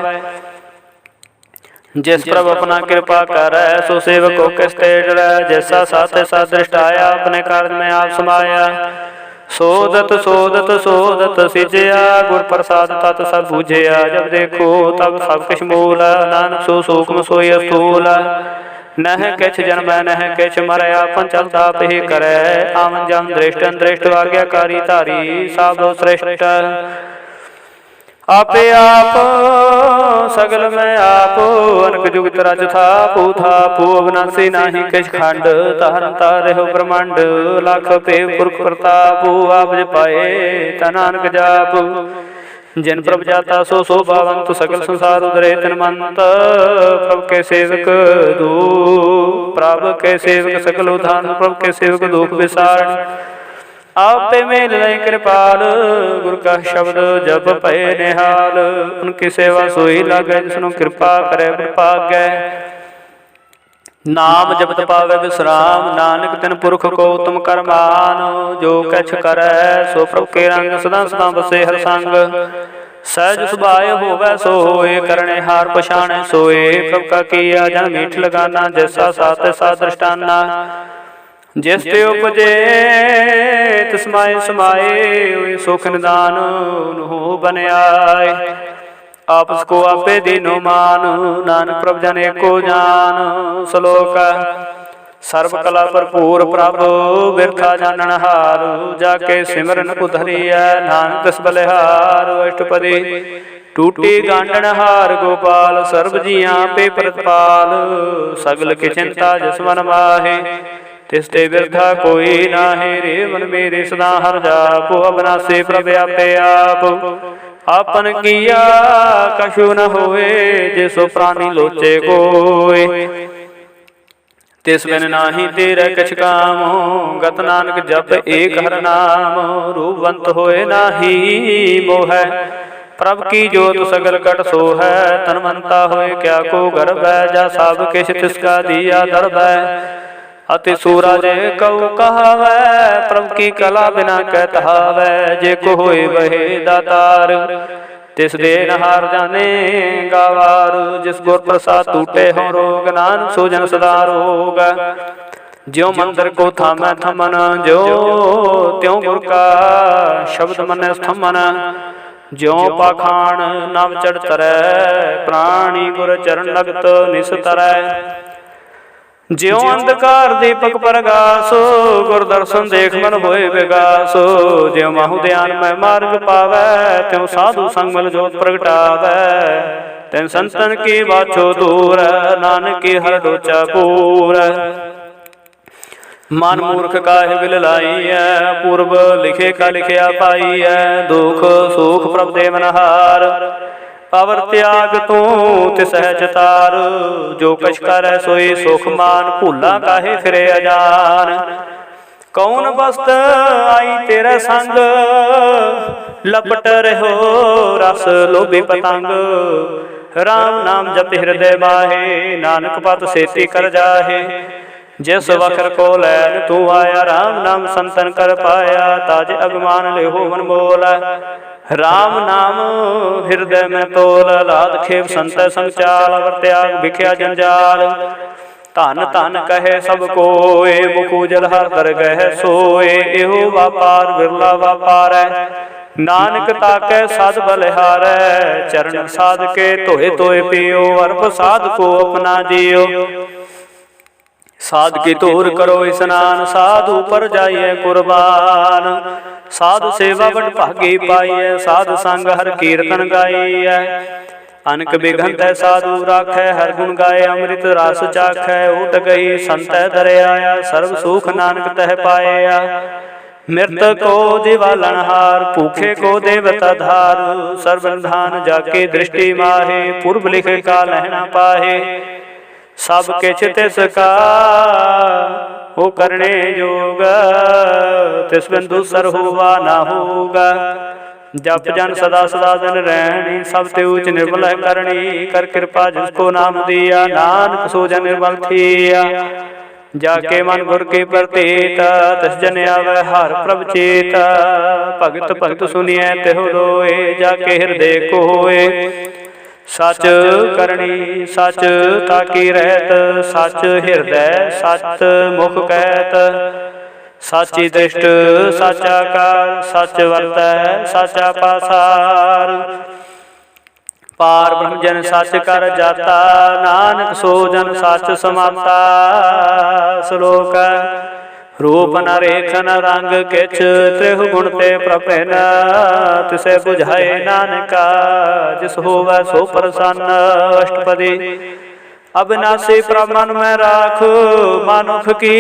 जिस प्रभु अपना कृपा करे सो सेवक को किस ते डरै। जैसा साथ ऐसा दृष्ट आया अपने कार्य में आप समाया। सोदत सोदत सोदत सिजया गुर प्रसाद तत् सब बुझया। जब देखो तब सब किछ मूल नानक सो सूक्ष्म सोई स्थूल। नह किछ जन्म नह किछ मरै आपन चलता ही करे। आमन जम दृष्ट दृष्ट आज्ञाकारी धारी सब श्रेष्ठ। आपे आप सगल में आप अनक जुगत रज थापू थापू। अविनाशी नाही किछ खंड तारन तारहु ब्रह्मांड। लाख पे पुरख प्रतापू आप पाए ता नानक जापू। जिन प्रभ जाता सो शोभावंत सगल संसार उदरे तनमंत। प्रभ के सेवक दू प्रभ के सेवक सकल उधान। प्रभ के सेवक दुख विसारण। आपे मेल लय कृपाल गुरु का शब्द जब पए निहाल। उनकी सेवा सोई लागे जिसनु कृपा करे भाग्य। नाम जपत पावे विश्राम नानक तिन पुरख को तुम कर मान। जो कछ करे सो प्रभु के रंग सदा सदा बसे हर संग। सहज सुभाय होवै सोए करने हार पछाणे सोए। प्रभु का किया जन मीठ लगाना जैसा साथ सा दृष्टाना। जिस ते उपजे तिसमाय समाये सुख निदान हो बन आए। आपस को आपे दीनो मान नानक प्रभ जन एको जान। श्लोक सर्व कला भरपूर प्रभु बिरथा जानन हार। जाके सिमरन उधरिया नानक दस बलिहार। अष्टपदी टूटी गांडन हार गोपाल सर्व जिया पे प्रतिपाल। सगल की चिंता जिस मन माहे तिसते बिरथा कोई नाहे। रे मन मेरे सदा हर जापो अविनाशी प्रभ आपे आप। आपन किया कछु न होए जिसो प्राणी लोचे कोय। तिस बिन नाही तेरे कछ काम गत नानक जप एक हर नाम। रूपवंत होए नाही मोह प्रभ की जोत सगल कट सो है। तनमंता होए क्या को गर्भ है जा सब किछ तिसका दिया दर्भ है। अति सूरज कऊ कहावै प्रभु की कला बिना कहतावै। जे को होए वहे दातार तिस दे नहार जाने गावार। जिस गुर प्रसाद टूटे हो रोग नानक सो जन सदा रोग। ज्यों मंदिर को थामै थमन ज्यों त्यों गुर का शब्द मन स्थमन। ज्यों पाखाण नव चढ़ तरै प्राणी गुर चरण लगत निस तरै। ज्यों अंधकार दीपक प्रगासो गुर दर्शन देख मन होए विगासो। ज्यों माहु ध्यान में मार्ग पावै त्यों साधु संग मल जोत प्रगटावै। तिन संतन की बाछो दूर नानक की हर डोचा पूर। मन मूर्ख काहे बिल लाई है पूर्व लिखे का लिखया पाई है। दुख सुख प्रभ दे मनहार पावर त्याग तू तिसह तार। जो कछ कर सोई सुख मान भूला काहे फिरे अजान। कौन वस्त आई तेरे संग लपट रहो रस लोभी पतंग। राम नाम जप हृदय बाहे नानक पत सेती कर जाहे। जिस वखर को लैन तू आया राम नाम संतन कर पाया। ताज अभिमान लेहो मन मोल राम नाम हृदय में तोल। लाद खेप संत संचाल अवर त्याग भिख्या जंजाल। ਧਨ ਧਨ ਕਹੇ ਸਭ ਕੋਏ, ਮੁਖ ਉਜਲ ਹਰ ਦਰਗਹਿ सोए। एहो व्यापार बिरला व्यापारै, नानक ताकै साध बलिहारै। चरण साध के धोए धोए पियो, अरप साध को अपना जियो। साध की तोर करो स्नान, साधु पर जाइए कुर्बान। साधु सेवा बड़ भागी पाइए, साध संग हर कीर्तन गाइए। अनक बिघंत साधु राखै, हर गुण गाए अमृत रस चाखै। उठ गई संत दर आया, सर्व सुख नानक तह पाया। मृत को दिवालनहार, भूखे को देवता धार। सर्वधान जाके दृष्टि माहे, पूर्व लिख का लहना पाहे। सब किछ तिसका हो करने जोग, तिस बिन दूसर हुआ ना होगा। जप जन सदा सदा दिन रहनी, सब ते उच निर्मल करनी। कर कृपा जिसको नाम दिया, नानक सो जन निर्मल थिया। जाके मन गुर के प्रतीत, तिस जन आवे हर प्रभ चेत। भगत भगत सुनिए तिहु लोए, जाके हृदय को होए। सच करनी सच ताकी रहत, सच हृदय सच मुख कहत। साची दृष्ट साचा कार, सच वर्तै साचा पासार। पार ब्रह्म जन सच कर जाता, नानक सो जन सच समाता। श्लोक रूप न रेख न रंग किछ, त्रिहु गुण ते प्रभिन। तिसे बुझाए नानका, जिस होवै सो प्रसन्न। अष्टपदी अविनाशी प्रभ मन में राख, मानुख की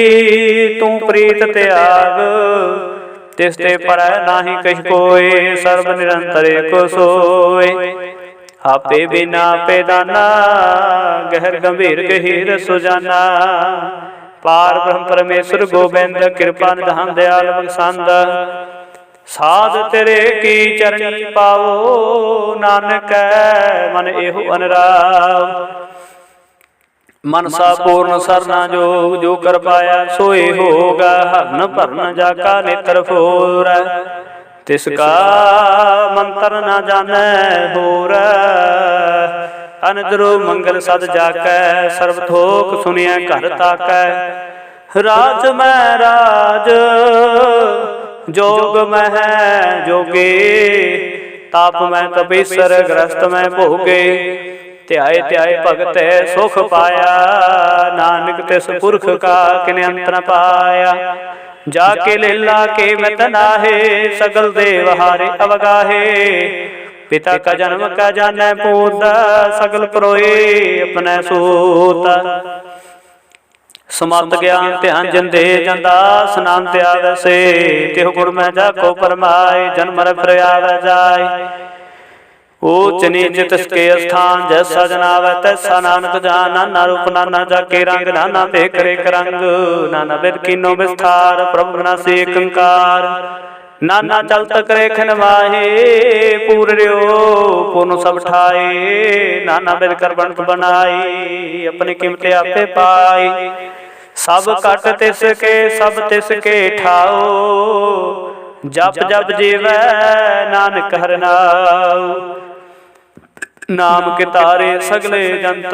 तू प्रीत त्याग। तिस ते परै नाहि कछ कोय, सर्व निरंतर एको सोय। आपे बिना पे दाना, गहर गंभीर गहीर सुजाना। पार ब्रह्म परमेश्वर गोबिंद, कृपा निधान दयाल बख्शंद। साध तेरे की चरणी पाओ, नानक मन एहो अनुराग। मनसा पूर्ण सरना जोग, जो कर पाया सोए होगा। हरन भरन जाका नेत्र फोर, तिसका मंत्र न जानै होर। अनदरो मंगल सद जाकै, सर्व थोक सुनिया घर ताकै। राज मैं राज जोग में जोगे, ताप में तपीसर ग्रस्त में भोगे। ध्याय ध्याय भगत सुख पाया, नानक तिस पुरख का किन अंत न पाया। जाके लीला के मित नाहे, सगल देव हारे अवगाहे। पिता का जन्म का जानै पूत, सगल परोए अपने सूत। समर्थ ज्ञान ध्यान जन दे जनदास, नाम त्याग से तिहु गुण में जाको परमाय। जन्म फिर आवे जाय, ऊच नीच तिसके स्थान। जैसा जनावै तैसा नानक जान, नाना रूप नाना जाके रंग। नाना भेख रेख रंग, नाना बिध कीनो विस्तार। प्रभु विनाशी एक ओंकार, नाना चलत करेखन माहे। पूर्यो पूर्ण सब ठाए, नाना बिध कर बनत बनाई। अपनी कीमत आपे पाई, सब कट तिसके सब तिसके ठाओ। जप जप जीवै नानक हर नाम, नाम के तारे सगले जंत।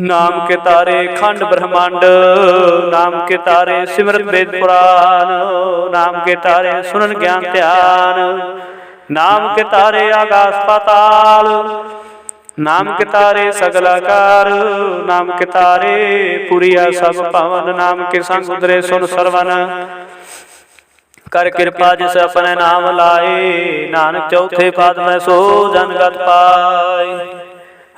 नाम के तारे खंड ब्रह्मांड, नाम के तारे सिमरत वेद पुराण। नाम के तारे सुनन ज्ञान ध्यान, नाम के तारे आकाश पाताल। नाम के तारे सगल आकार, नाम के तारे पुरिया सब पावन। नाम के संग उदरे सुन सरवन, कर कृपा जिस अपने नाम लाए। नानक चौथे पाद में सो जनगत पाए।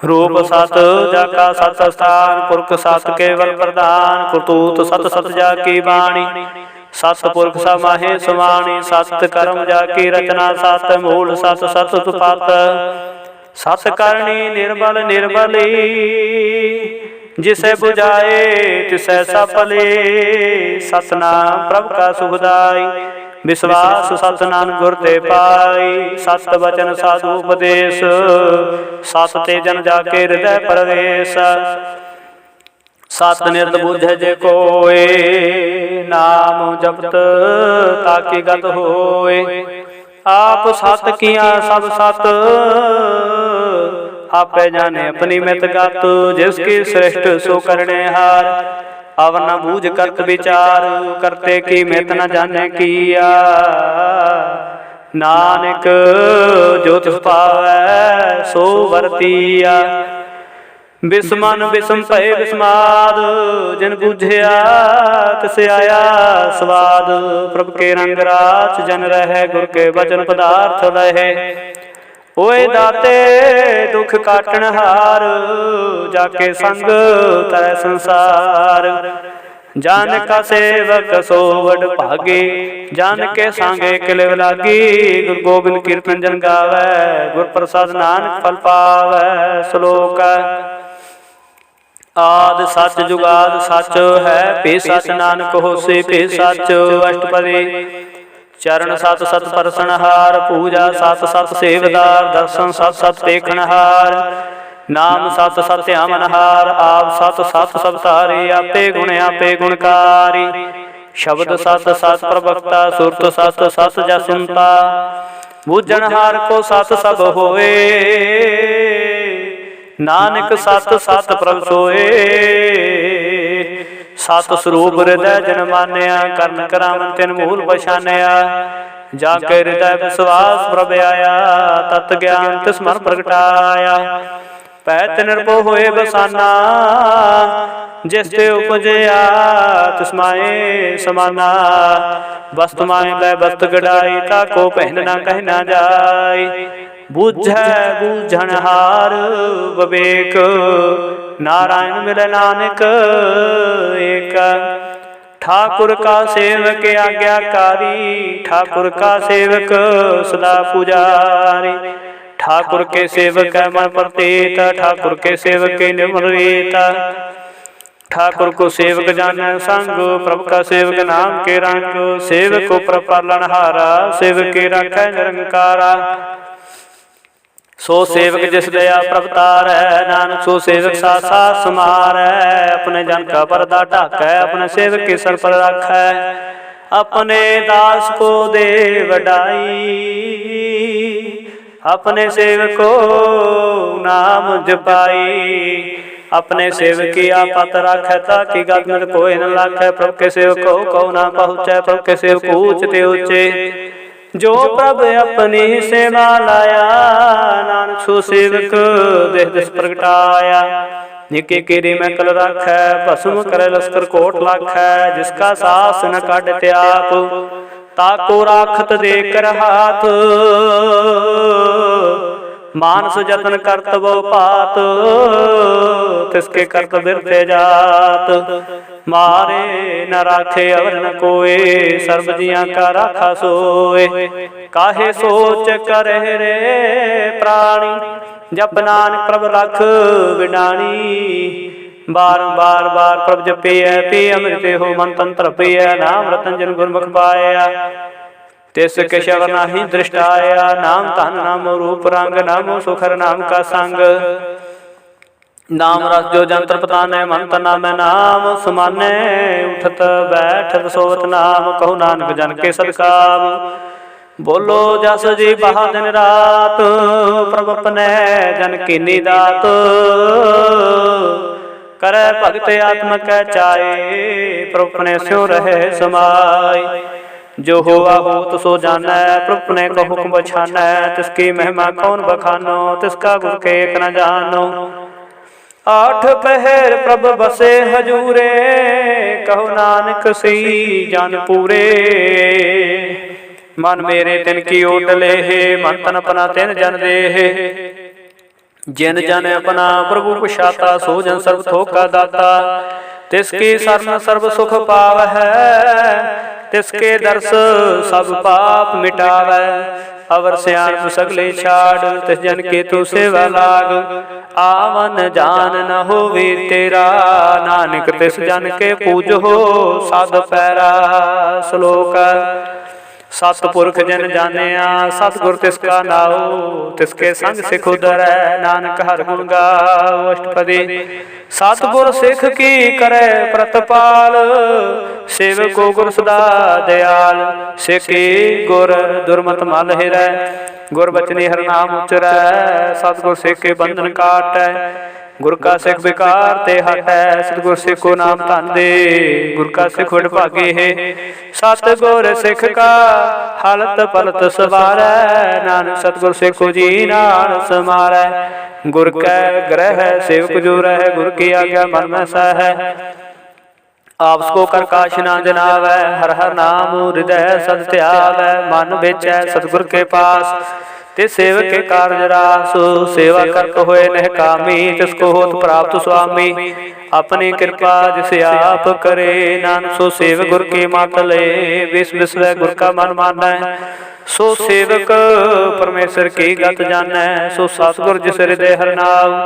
रूप सत जाका सत स्थान, पुरख सत केवल प्रधान। करतूत सत सत जाकी बाणी, सत पुरख समाहे सुवाणी। सत कर्म जाकी रचना, सत मूल सत सत सुपात। सत करणी निर्मल निर्मली, जिसे बुझाए तिसै सफले। सतनाम प्रभु का सुखदाई, विश्वास सत नानक गुर ते पाई। सत वचन साधु उपदेश, सत ते जन जाके हृदय प्रवेश। सत निरत बुझे जे कोय, नाम जपत ताकि गत होय। आप सत किया सब सत, आपे जाने अपनी मित गत, जिसकी श्रेष्ठ सो करने हार। अवर न बूझ करत विचार, करते की मित न जाने किया। नानक जो तिस पावै सो वरतिया। बिस्मन बिस्म भय बिस्माद, जिन बूझिया तिस आया स्वाद। प्रभ के रंग राच जन रहे, गुर के वचन पदार्थ लहे। ओए दाते दुख काटन हार, जाके संग तरै संसार। जान का सेवक सो वड भागे, जान के सांगे किले लागी। गुरु गोबिंद कीर्तन जन गावै, गुर प्रसाद नानक फल पावै। श्लोक आद सच जुगाद सच है, पे सच नानक होसे पे सच। अष्टपदी चरण सत सत परसनहार, पूजा सत सत सेवदार। दर्शन सत सत देखनहार, नाम सत सत अमनहार। आप सत सत सब तारे, आपे आपे गुणकारी। शब्द सत सत प्रवक्ता, सुरत सत सत जसुनता। बूझनहार को सत सब होए, नानक सत सत प्रभ सोए। सत स्वरूप हृदय जन मान्या, करन करावन तिन मूल पछानया। जाके हृदय विश्वास प्रभ आया, तत् ज्ञान तिस मन प्रगटाया। पैत निर्भो होए बसाना, जिस ते उपजया तिस माए समाना। वस्तु माए लै वस्त गड़ाई, ताको पहन ना कह ना जाय। बूझै बूझनहार विवेक, नारायण मिले नानक एक। ठाकुर का सेवक आज्ञाकारी, ठाकुर का सेवक सदा पुजारी। ठाकुर के सेवक मन प्रतीत, ठाकुर के सेवक निर्मल रीत। ठाकुर को सेवक जाने संग, प्रभु का सेवक नाम के रंग। सेवक को प्रभ पालनहारा, सेवक के राखै निरंकारा। सो सेवक जिस दया प्रभ तारै, नानक सो सेवक साथ साथ समारै। अपने जन का पर्दा ढाकै, अपने सेवक के सर पर राखै। अपने दास को दे वडाई, अपने सेवक को नाम जपाई। अपने सेवक की आपत राखै, ताकि गत में कोई न लाखै। प्रभु के सेवक को ना पहुँचै, प्रभु के सेवक ऊंचते ऊंचे। जो प्रभ अपनी सेवा लाया, नानक सो सेवक देह दिस प्रगटाया। निके केरे में कल राखै, भस्म करे लश्कर कोट लाखै। जिसका सास न काटते आप, ताको राखत देकर हाथ। मानस जतन करतबो पात, तिसके करत बिरथे जात। मारे न राखे अवर न कोय, सर्व जिया का राखा सोए। काहे सोच करे रे प्राणी, जप नानक प्रभ लख बिडानी। बारंबार बार प्रभ जपिय, पी अमृत हो मन तंत्र पिय। नाम रतन जन गुरमुख पाया, तिस किश अवर नाहि दृष्ट आया। नाम धन नाम रूप रंग, नामो सुखर नाम का संग। नाम रस जो जंत्र पताने, मन तना में नाम समाने। उठत बैठत सोवत नाम, कहो नानक जन के सदकाम। बोलो जस जी बहा दिन रात, प्रभ अपने जन की निदात। करे भगत आत्म कै चाहे, प्रभ अपने स्यों रहे समाय। जो हुआ होत सो जानै, प्रभु ने को हुक्म बछानै। तिसकी महिमा कौन बखानो, तिसका गुर के एक न जानो। आठ पहर प्रभ बसे हजूरे, कहो नानक सही जान पूरे। मन मेरे तिन की ओट लेहे, मन तन अपना तिन जन देहे। जिन जन अपना प्रभु पछाता, सो जन सर्व थोका दाता। तिसकी शरण सर्व सुख पावै, तिसके दर्श सब पाप मिटावै। अवर सियान सगले छाड़, तिस जन के तू सेवा लाग। आवन जान न होवे तेरा, नानक तिस जन के पूजो साध पैरा। श्लोक सतपुरख जन जानिया सतगुर तिसका नाओ, तिसके संग सिख उदरै नानक हर गुण गाओ। अष्टपदी। सतगुर सिख की करे प्रतपाल, सेवको गुर सदा दयाल। सिखी गुर दुर्मत मल हिरै, गुर बचनी हर नाम उचरै। सतगुर सिख के बंधन काटै, गुर का सिख विकार ते हटै। सतगुर सिख को नाम धन दे, गुर का सिख वड भागे है। सतगुर सिख का हालत पलत सवारै, नानक सतगुर सिख को जी नाल समारै। गुर कै ग्रह सेवक जो रह, गुर की आज्ञा मन में सह। आपस को कर काश ना जनावै, हर हर नाम हृदय सद त्यागै। मन बेचै सतगुर के पास, ते सेवक के कार्य रास। सेवा करत होए नह कामी, तिसको होत प्राप्त स्वामी। अपनी कृपा जिसे आप करे, नानक सो सेवक गुर के मात ले। विस विसवै गुर का मन मानै, सो सेवक परमेश्वर की गत जानै। सो सतगुर जिस हृदय हर नाम,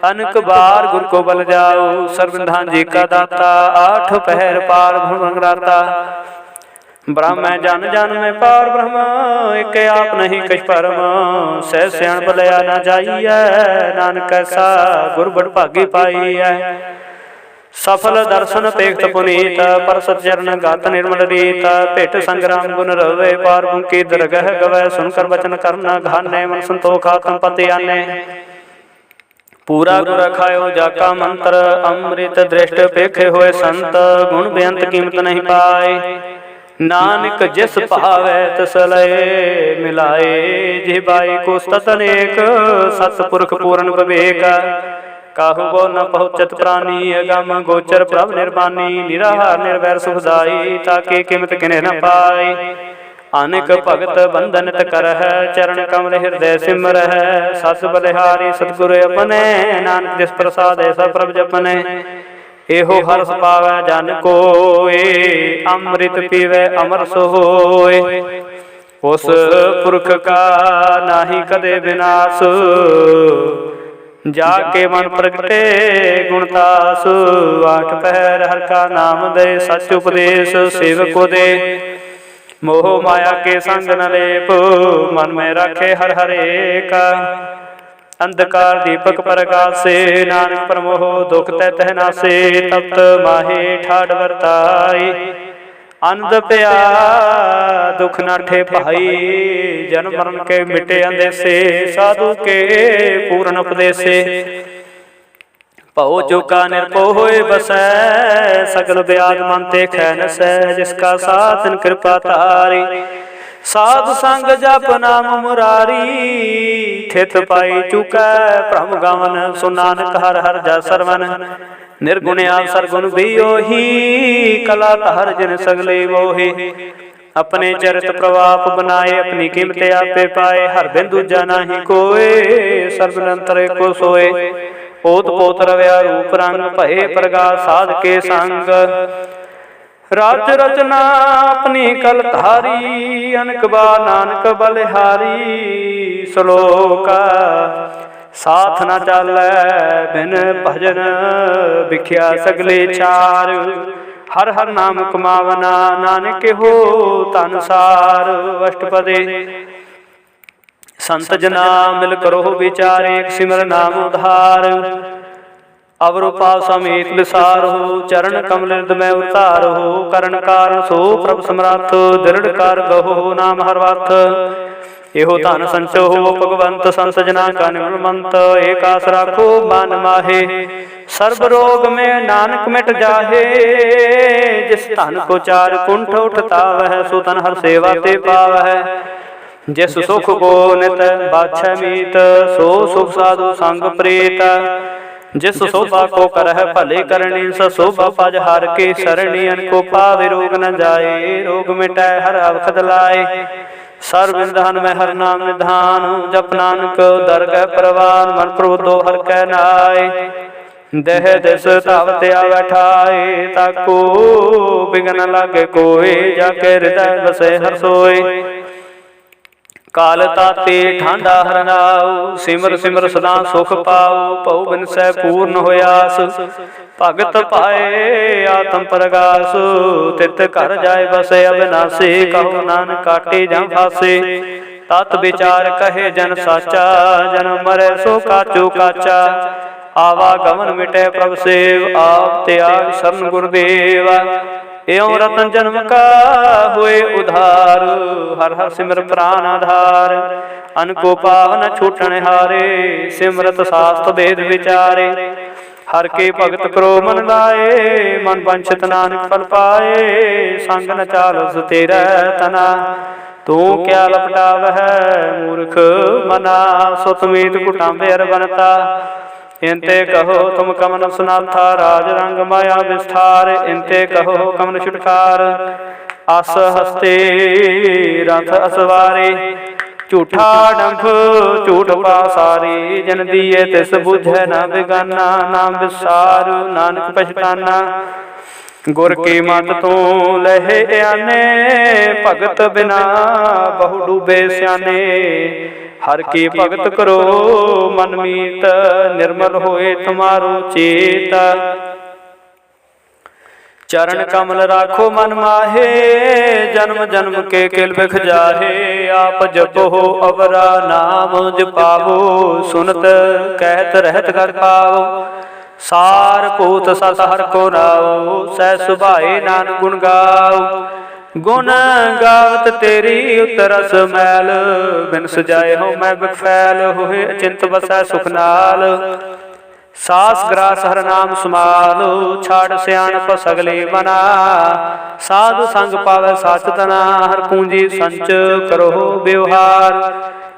अनक बार गुर को बल जाओ। सर्वनिधान जी का दाता, आठ पहर पार भ्रम राता। ब्रह्म जन जन में पार ब्रह्म, एक आप नहीं कछ परम। सह सियाण भलया न जाइए, नानक ऐसा गुर बड़ भागी पाइए। सफल दर्शन पेखत पुनीत, पर सचरण गात निर्मल रीत। भेट संग्राम गुण रवे, पार बुंकी दरगह गवै। सुनकर वचन करना घाने, मन संतोख आत्म पति आने। पूरा गुर खायो जाका मंत्र, अमृत दृष्ट पेखे होए संत। गुण बेअंत कीमत नहीं पाए, नानक जिस भावै तिस लय मिलाए। जे बाई को सत अनेक, सतपुरख पूर्ण विवेक। काहू वो न पहुँचत प्राणी, अगम गोचर प्रभ निर्मानी। निराहार निर्वैर सुखदाई, ताके कीमत किने न पाई। अनेक भगत बंधनित करह, चरण कमल हृदय सिमरह। सस बलिहारी सतगुर अपने, नानक जिस प्रसाद ऐसा प्रभ जपने। एहो हर्ष पावै जन कोय, अमृत पीवै अमर सोय। उस पुरख का नाही कदे विनाश, जाके मन प्रगटे गुणतास। आठ पहर हर का नाम दे, सच उपदेश सेवक को दे। मोह माया के संग न लेप, मन में रखे हर हरे का। अंधकार दीपक प्रकाशे, नानक प्रमोह दुख तै तह नासे। तप्त माहे ठाड वर्ताई, अंध प्या दुख नाठे भाई। जन्म मरण के मिटे अंदेसे, साधु के पूर्ण उपदेसे। भव चूका निरपो होए बसै, सगल ब्याज मन ते खैन सै। जिसका साथ कृपा तारी, साध संग जप नाम मुरारी। ठित पाई चुकै भ्रम गवन, सो नानक हर हर जा सरवन। निर्गुण सरगुण भी ओही, कला हर जिन सगले मोही। अपने चरित प्रवाप बनाए, अपनी कीमत आपे पाए। हर बिन दूजा नाही कोय, सर्वनंतर को सोए। ओत पोत रव्या रूप रंग, भये प्रगास साध के संग। राज रचना अपनी कल धारी, अनक बा नानक बलिहारी। श्लोक साथ न चालै बिन भजन, बिख्या सगले चार। हर हर नाम कमावना, नानक हो तनसार। अष्टपदी। संत जना मिल करो विचार, एक सिमर नाम उधार। अवर पाव समेत विसार हो, चरण कमल में उतार हो। करण कारण सो प्रभ समर्थ, दृढ़ कार गहो नाम हर अर्थ। एहो धन संचो हो भगवंत, संत जना का निर्मलमंत। एक आस राखो मान माहे, सर्व रोग में नानक मिट जाहे। जिस धन को चार कुंठ उठता, वह सो तन हर सेवा ते पावै। जिस सुख को नित बाछै मीत, सो सुख साधु संग प्रीत। जिस शोभा को करह भले करनी, स शोभा पज हार के सरणी। को पावे रोग न जाए, रोग मिटै हर अवखद लाए। सर्व निधान में हर नाम निधान, जप नानक दरगह प्रवान। मन क्रोधो हर कै नाय, देह दिस धावत आवे ठाए। ताको बिघन लागे कोय, जाके हृदय बसे हर सोय। काल ताते ठांडा हरनाऊ। सिमर सिमर सदा सुख पाऊ, भऊ बिनसै पूर्ण होयास। भगत पाए आत्म प्रगास, तित घर जाय बसे अविनाशी। कहो नानक काटे जां फासे, तत विचार कहे जन साचा। जन्म मरै सो काचो काचा, आवागमन मिटै प्रभ सेव। आप त्याग शरण गुरुदेव, एवं रतन जन्म का हुए उधार। हर हर सिमर प्राण आधार, अनको पावन छूटन हारे। सिमरत शास्त्र वेद विचारे, हर के भगत करो मन लाए। मन वंचित नानक फल पाए, संग न चालस तेरा तना। तू क्या लपटावह मूर्ख मना, सुतमीत कुटाम्बे अर बनता। इनते कहो तुम कमन सुनाथा, राज रंग माया विस्तार। इनते कहो कमन छुटकार, अस हस्ते रथ असवारे। झूठा डंभ झूठ पासारी, जन दिए तिस बुझै न बिगाना। नाम विसार नानक पछताना, गुर की मत तू लहे आने। भगत बिना बहु डूबे स्याने, हर की भगत करो मन मीत। निर्मल होए तुम्हारो चेत, चरण कमल राखो मन माहे। जन्म जन्म के किल बिख जाहे, आप जपो अवरा नाम जपावो। सुनत कहत रहत घर पाओ, सार पूत सत हर को नाओ। सह सुभाए नानक गुण गाओ, गुण गावत तेरी उतरस मैल। बिन सजाए हो मैं बिखफैल, होए अचिंत बसै सुख नाल। सास ग्रास हर नाम समालो, छाड़ सियाणप सगले मना। साधु संग पावै साच तना, हर पूंजी संच करो व्यवहार।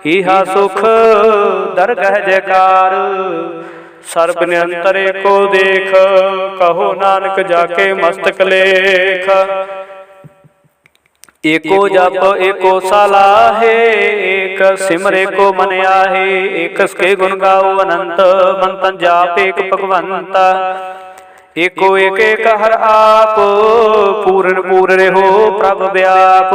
इहा सुख दरगह जयकार, सर्ब निरंतर को देख। कहो नानक जाके मस्तक लेख। एको जप एको सलाहे, एक सिमर एको मन आहे। एकस के गुण गाओ अनंत, मन तन जाप एक भगवंत। एको एक एक हर आप, पूरन पूर्ण हो प्रभ व्याप।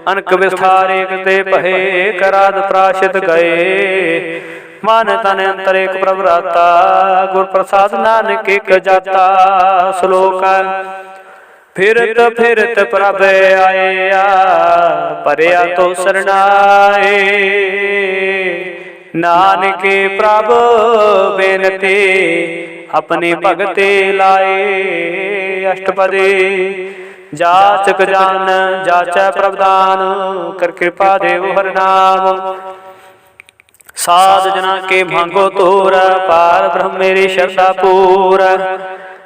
अनक विस्तार एक ते पहे, कराद प्राशित गए। मन तन अंतर एक प्रभ राता, गुर प्रसाद नानक एक जाता। श्लोक फिरत फिरत प्रभ आया, परया तो सरनाए। नानक प्रभ बेनते, अपने भगते लाए। अष्टपदी जाचक जान जाचै प्रभदान, कर कृपा देव हर नाम। साध जना के भांगो तोर, पार ब्रह्म मेरी श्रद्धा पूर।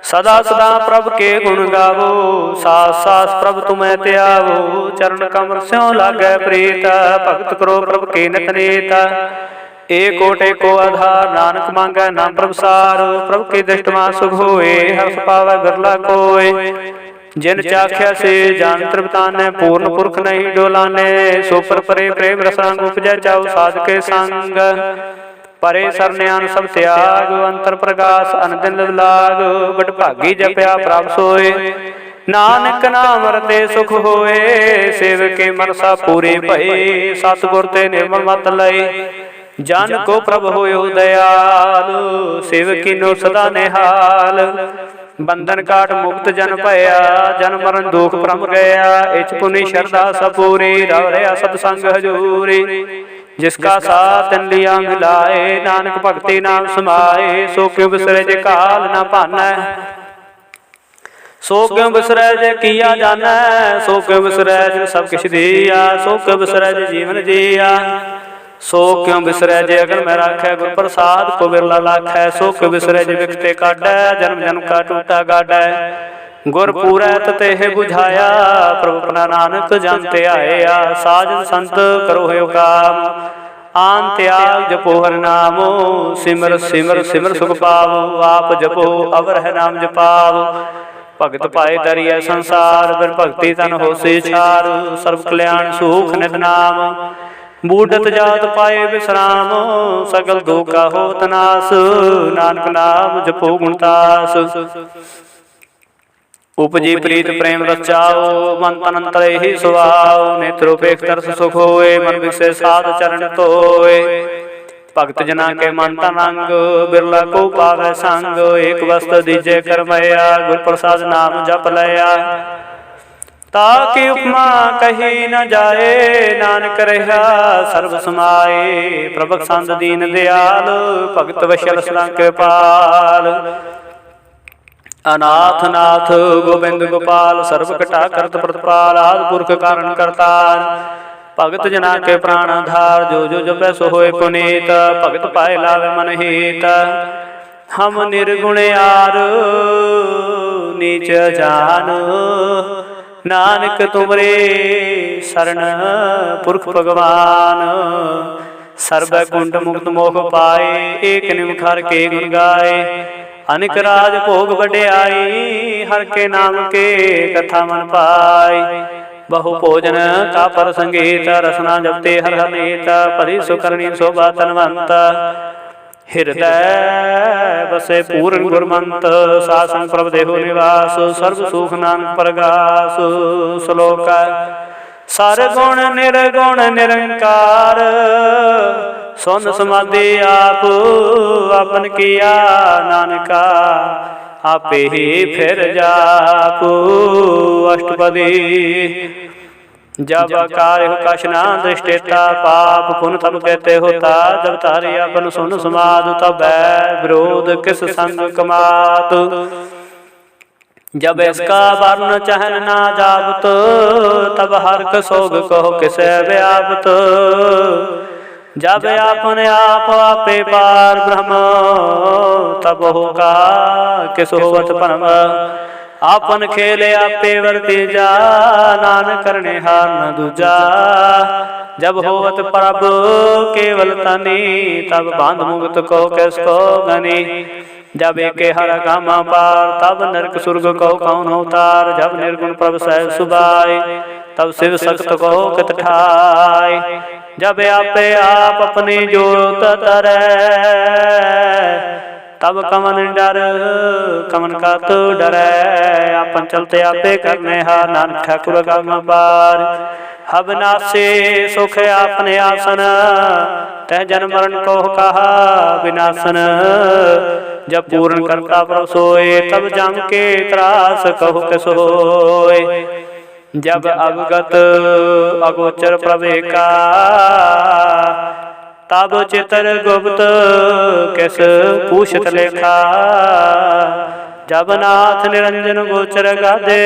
सदा सदा प्रभ के गुण गावो, सास सास प्रभ तुम्हें त्यावो। चरण कमल स्यों लागै प्रीत, भगत करो प्रभ के नित नेत। एको टेको आधार, नानक मांगै नाम प्रभ सार। प्रभ के दृष्ट मा सुख होए, हर्ष पावै बिरला कोय। जिन चाख्या से जान तृप्तानै, पूर्ण पुरख नहीं डोलाने। सो पर परे प्रेम रसांग, उपजै चाउ साध के संग। परे सरन्यान सब त्याग, अंतर प्रकाश अनदिन लाग। बट भागी जपया प्रभ सोए, नानक नाम रते सुख होए। सेवके मनसा पूरे भये, सतगुर ते निर्मल मत लय। जन को प्रभ होयो दयाल, सेवकी नो सदा निहाल। बंधन काट मुक्त जन भया, जन मरण दुख भ्रम गया। इच पुनि श्रद्धा सपूरी, रव रहा सतसंग हजूरी। जिसका साथ लिया मिलाए, नानक भक्ति नाम समाए। सो क्यों बिसरे जे काल न पानै, सो क्यों बिसरै जे किया जानै। सो क्यों बिसरै जे सब किछ दिया, सो क्यों बिसरै जे जीवन जिया। सो क्यों बिसरै जे अगन में राखै, गुर प्रसाद को बिरला लाखै। सो क्यों बिसरै जे बिखते काटै, जन्म जन्म का टूटा गाडै। गुर पूरै तेह बुझाया, प्रभु अपना नानक जानते आया। साजन संत करो है काम, आन त्याग जपो हर नामो। सिमर सिमर सिमर सुख पावो, आप जपो अवर है नाम जपावो। भगत पाए तरिया संसार, बिन भक्ति तन होसे छार। सर्व कल्याण सुख नित नाम, बूढ़त जात पाए विश्राम। सगल दुख का होत नास, नानक नाम जपो गुणतास। उपजी प्रीत प्रेम रचाओ, मन तन अंतर ही सुभाओ। नेत्रोपेक्ष तरस सुख होए, मन विषय साध चरण तोए। भगत जना के मन तन अंग, बिरला को पावै संग। एक वस्त दीजे कर मैया, गुर प्रसाद नाम जप लया। ताकि उपमा कही न जाए, नानक रहा सर्व समाए। प्रभु संत दीन दयाल, भगत वशल सदा कृपाल। अनाथ नाथ गोबिंद गोपाल, सर्व कटा करत प्रतिपाल। आदि पुरख कारण करतार, भगत जना के प्राण आधार। जो जो जपै सो होए पुनीत, भगत पाए लावे मन हित। हम निर्गुण यार नीच जान, नानक तुमरे शरण पुरख भगवान। सर्व कुंड मुक्त मोह पाए, एक निमखर के गुण गाए। अनिक राज भोग वड्याई, हर के नाम के कथा मन पाई। बहु भोजन का पर संगीत, रसना जपते हर हर नीत। परि सुकरणी शोभा तनवंत, हृदय बसे पूर्ण गुरमंत। सासंग प्रभ देहो निवास, सर्व सुख नानक परगास। श्लोक सार गुण निर्गुण निरंकार, सुन समाधि आप अपन किया। नानका आपे ही फिर जापू। अष्टपदी जब कार्य हो कछ ना दृष्टेता, पाप पुण्य तब कहते होता। जब तारी अपन सुन समाध, तब विरोध किस संग कमात। जब इसका वर्ण चहन ना जावत, तब हर कसोग कहो किसे व्यापत। जब आपने आप आपे पार ब्रह्म, तब होगा किस होवत परम। आपन खेले आपे वर्ती जा, नानक करने हार न दूजा। जब होवत प्रभ केवल तनी, तब बांध मुक्त को किसको गनी। जब एके हर गामा पार, तब नरक स्वर्ग को कौन अवतार। जब निर्गुण प्रभ सह सुबाई, तब शिव सख्त को कित ठाय। जब आपे आप अपनी जोत तरै, तब कमन डर कमन का तो डरै। अपन चलते आपे करने हार, नानक ठाकुर गम पार। हब नासे सुख आपने आसन, तह जन मरण को कहा विनाशन। जब पूर्ण करता प्रभ सोए, तब जम के त्रास कहो किस होए। जब अवगत अगोचर प्रवेका, तब चितर गुप्त किस पूछत लेखा। जब नाथ निरंजन गोचर गादे,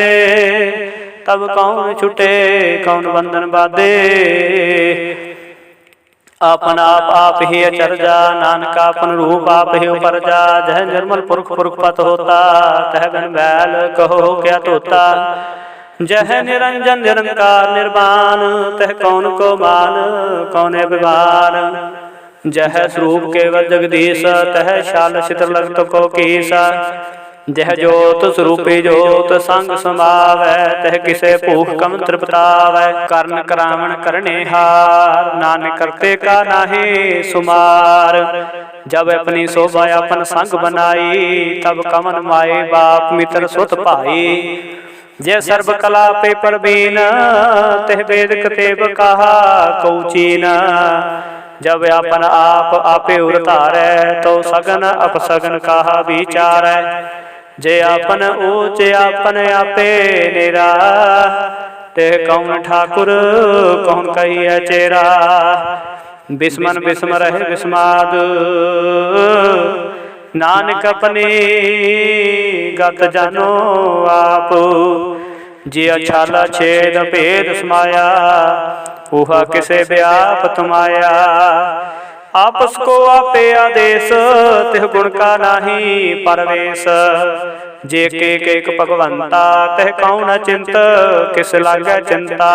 तब कौन छुटे कौन बंधन बाधे। आपन आप ही अचरजा, नानक आपन रूप आप ही उपरजा। जह निर्मल पुरख पुरख पत होता, तह बिन बैल कहो क्या तोता। जह निरंजन निरंकार निर्वाण, तह कौन को मान कौन अभिमान। जह स्वरूप केवल जगदीश, तह शाल चित्र लगत को कीसा। जह जोत स्वरूपी जोत संग समावै, तह किसे भूख कम तृप्तावै। कर्ण करावण करने हार, नानक करते का नाहि सुमार। जब अपनी शोभा अपन संग बनाई, तब कमन माए बाप मित्र सुत भाई। जय सर्व कला पे परवीन, तह वेद कतेब कहा कौचीन। जब अपन आप आपे उरतारै, तो सगन अपसगन कहा विचारै। जय आपन ऊंच आपन आपे नेरा, तेह कौन ठाकुर कौन कहिए चेरा। बिस्मन बिस्म रहे बिस्माद, नानक अपनी गत जानो आप। जिया छाला छेद भेद समाया, उहा किसे व्यापत माया। आपस को आपे आदेश, तिह गुण का नाही परवेश। जे के भगवंता, तह कौन चिंत किस लागे चिंता।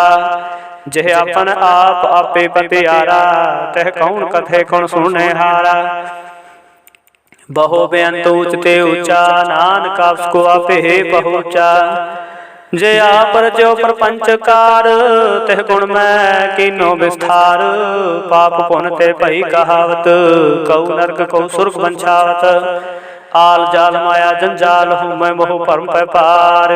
जह अपन आप आपे पतियारा, तह कौन कथे कौन सुने हारा। बहु बेअंत ऊंचते ऊंचा, नानक आपको आपे हे पहुँचा। जय पर जो प्रपंच कार, तह गुण में कीनो विस्तार। पाप पुन ते भई कहावत, कऊ नरक कऊ सुर्ग बंछावत। आल जाल माया जंजाल हूँ मैं मोह भरम पै पार।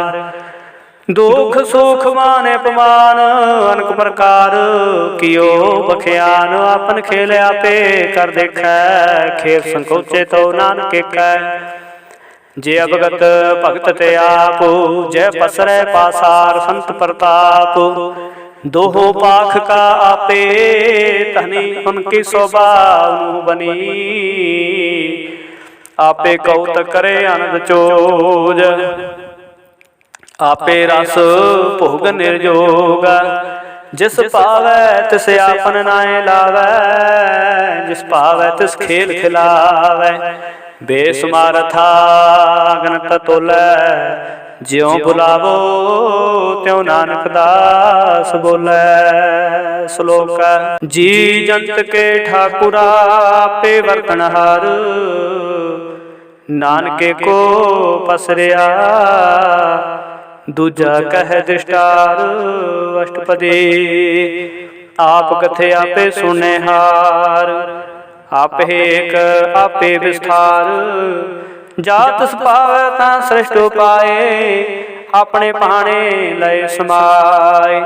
दुख सुख मान अपमान अनक प्रकार कियो बख्यान। आपन खेल आपे कर देखै खेल संकोचे तो नानक कै। जे अवगत भगत ते आप जय पसरै पासार संत प्रताप। दोहो पाख का आपे तहनी उनकी स्वभाव बनी। आपे कौत करे आनंद चोज आपे रस भोग निर्जोग। जिस पावै तिस आपन नाय लावै जिस पावै तिस खेल खिलावै। बेसुमारथा गणत तोलै ज्यों बुलावो त्यों नानक दास बोलै। श्लोक जी जंत के ठाकुरा आपे वर्तनहार। नानके को पसरिया दूजा कह दृष्टार। अष्टपदी आप कथे आपे सुने हार। आपे एक आपे विस्तार। जात पावै तां श्रेष्ठ उपाय अपने पाने लय समाय।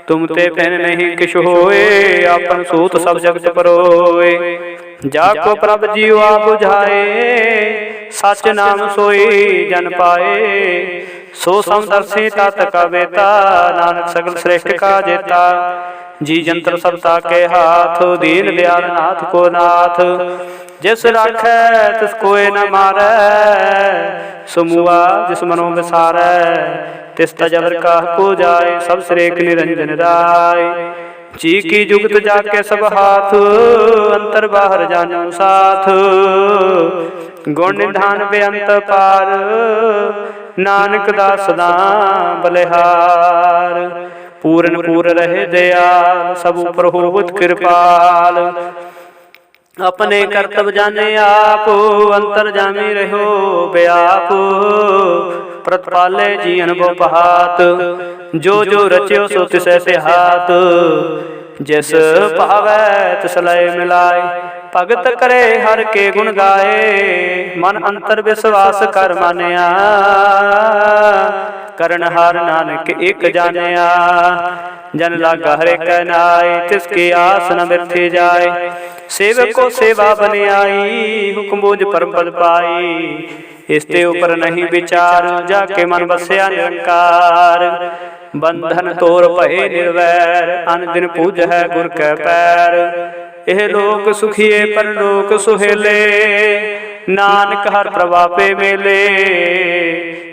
तुम ते फिर नहीं किछ होए आपन सूत सब जगत परोए। जाको प्रभ जीव आ बुझाए सच नाम सोई जन पाए। सो समदर्शी तात का बेता नानक सगल श्रेष्ठ का जेता। जी जंत्र सबता के हाथ दीन दयाल नाथ को नाथ। जिस राखै तिस कोय न मारै सुमुआ जिस मनो विसारै। तिस तजबर काह को जाय सब श्रेक निरंजन राय। जी की जुगत जाके सब हाथ अंतर बाहर जानो साथ। गुण निधान बेअंत पार नानक दास सदा बलिहार। पूरन पूर रहे दयाल सब उपर होवत कृपाल। अपने कर्तव्य जाने आप अंतर जामी रहो व्याप। प्रतिपाले जी अनुभव पहात जो जो रच्यो सो तिसै से हाथ। जिस पावै तिस लय मिलाय भगत करे हर के गुण गाए। मन अंतर विश्वास कर मानिया करन हार नानक एक जानिया। जन लागा हरे कै नाय तिसकी आस न बिरथी जाय। सेवक को सेवा बन आई हुक्म बोझ परम पद पाई। इसते ऊपर नहीं विचार जाके मन बसया निरंकार। बंधन तोर भये निर्वैर अन दिन पूज है गुर कै पैर। एह लोक सुखिए परलोक सुहेले नानक हर प्रभापे मेले।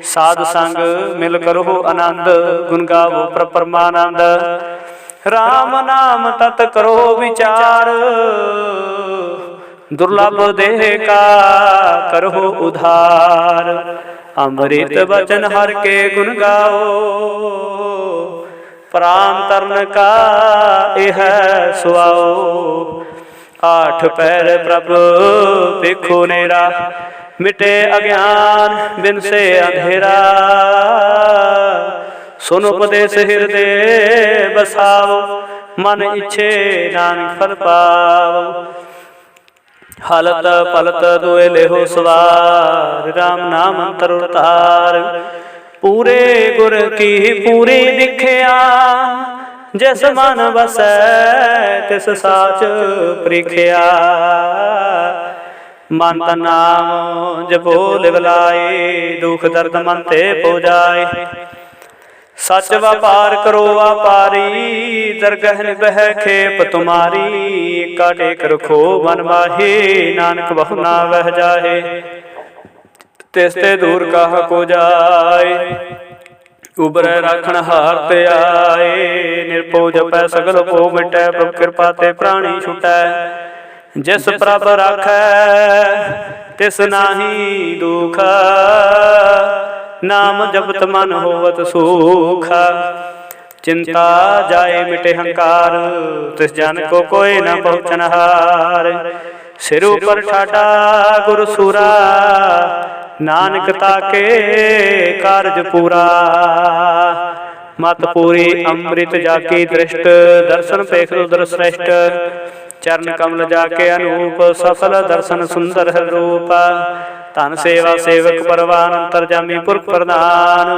साध संग मिल करो आनंद गुण गावो परमानंद। राम नाम तत करो विचार दुर्लभ देह का करो उधार। अमृत वचन हर के गुण गाओ प्राण तरन का यह सुआओ। आठ पैर प्रभु देखो नेरा मिटे अज्ञान बिन से अंधेरा। सुनो उपदेश हृदय बसाओ मन इच्छे नानक फल पाओ। हलत पलत दोए लेहो सवार राम नाम अंतर उतार। पूरे गुर की पूरी दिखिया जिस मन बसै तिस साच प्रिखिया। मन तन नाम जपो लिवलाए दुख दर्द मन ते पो जाए। सच व्यापार करो व्यापारी दरगह बह खेप तुम्हारी। काटेक रखो मन माहे नानक बहु ना बह जाहे। तिसते दूर कह को जाए उबरै राखण हार ते आए। निरपो जपै सगल को मिटै प्रभ कृपा ते प्राणी छुटै। जिस प्रभ राखै तिस नाहि दुख नाम जपत मन होवत सुख। चिंता जाए मिटे हंकार तिस जन को कोई न पहुँचन हार। सिर ऊपर ठाटा गुर सूरा नानक ताके कारज पूरा। मत पूरी अमृत जाकी दृष्ट दर्शन पेख रुद्र श्रेष्ठ। चरण कमल जाके अनूप सफल दर्शन सुंदर रूप। ਧਨ ਸੇਵਾ ਸੇਵਕ ਪਰਵਾਨ ਅੰਤਰਜਾਮੀ ਪੁਰਖ ਪ੍ਰਧਾਨ।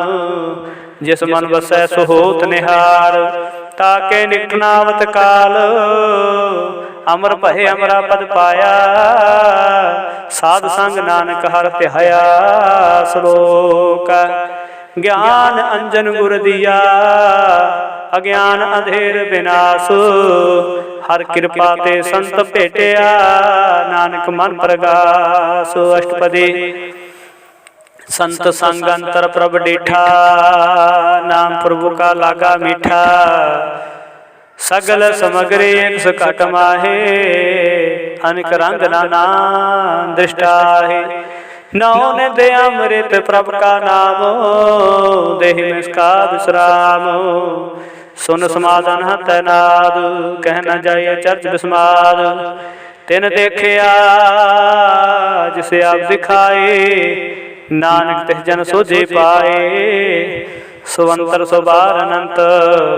ਜਿਸ ਮਨ ਵਸੈ ਸੋ ਹੋਤ ਨਿਹਾਲ ਤਾਕੇ ਨਿਕਟਨਾਵਤ ਕਾਲ। ਅਮਰ ਭਏ ਅਮਰਾ ਪਦ ਪਾਇਆ ਸਾਧ ਸੰਗ ਨਾਨਕ ਹਰਿ ਧਿਆਇਆ। ਸ਼ਲੋਕ ਗਿਆਨ ਅੰਜਨ ਗੁਰ ਦੀਆ ਅਗਿਆਨ ਅੰਧੇਰ ਬਿਨਾਸ਼। ਹਰ ਕਿਰਪਾ ਤੇ ਸੰਤ ਭੇਟਿਆ ਨਾਨਕ ਮਨ ਪ੍ਰਗਾਸ। ਅਸ਼ਟਪਦੀ संत संग अंतर प्रभ डेठा नाम प्रभु का लागा मीठा। सगल समग्रे एक सकट माहे अनेक रंग नाना दृष्टा है। नौ ने दे अमृत प्रभ का नाम देहि में इसका विश्राम। सुन समाधान तैनाद कह न जाए चर्च विस्माद। तिन देखिया जिसे आप दिखाए नानक तिस जन सोझे पाए। सुवंतर सुबार अनंत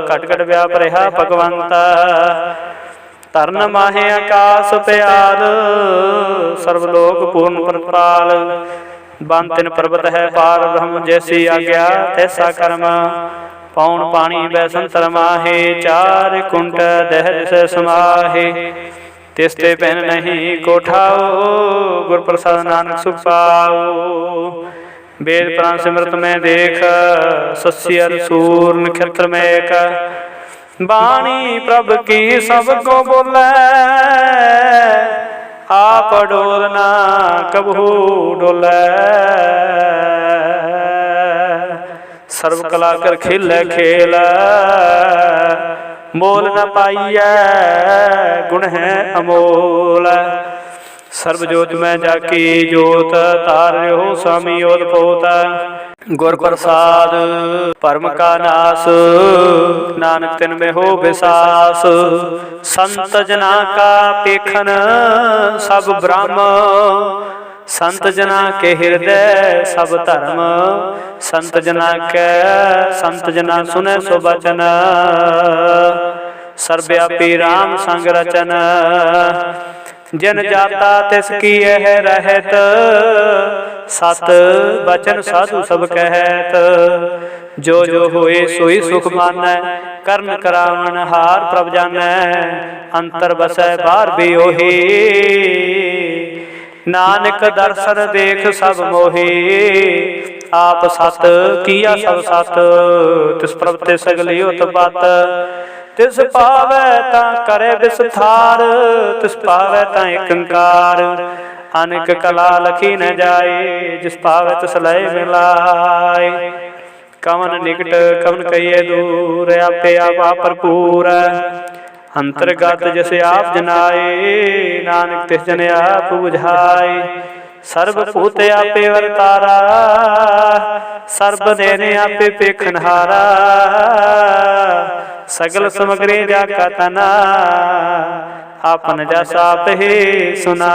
घट घट व्याप रहा भगवंत। तरन माहे आकाश प्याल सर्वलोक पूर्ण प्रतिपाल। बन तिन पर्वत है पार ब्रह्म जैसी आज्ञा तैसा कर्म। पौन पानी बैसंतर माहे चार कुंट दह दिस समाहे। तिसते पहन नहीं कोठाओ गुर प्रसाद नानक सुख पाओ। वेद पुराण सिमरत में देख सस्यर सूर नक्षत्र में एक। बाणी प्रभ की सबको बोले आप डोलना कबहू डोले। सर्व कला कर खिल खेल मोल न पाइय गुण है अमोल। सर्वजोत में जाकी जोत तार हो स्वामी ओत पोत। गुर प्रसाद परम का नास नानक तिन में हो विसास। संत जना का पेखन सब ब्रह्म। संत जना के हृदय सब धर्म। संत जना सुने सो बचन। सर्वव्यापी राम संग रचन। जिन जाता तिसकी यह रहत। सत बचन साधु सब कहत। जो जो होए सोई सुख मानै। करन करावन हार प्रभ जानै। अंतर बसै बाहर भी ओही। नानक दर्शन देख सब मोहे। आप सत किया सब सत। तिस प्रभ ते सगली उत बात। तिस पावै तां करे विस्तार। तिस पावै तां एकंकार। अनेक कला लखी न जाए। जिस पावै तिस लय मिलाए। कवन निकट कवन कहिए दूर। आपे आपा भरपूर। अंतर्गत जैसे आप जनाए। नानक तिस जन आप बुझाए। सर्वभूत आपे वर्तारा। सर्व देने आपे पेखनहारा। सगल समग्रे जाका तना। आपन जैसा आप ही सुना।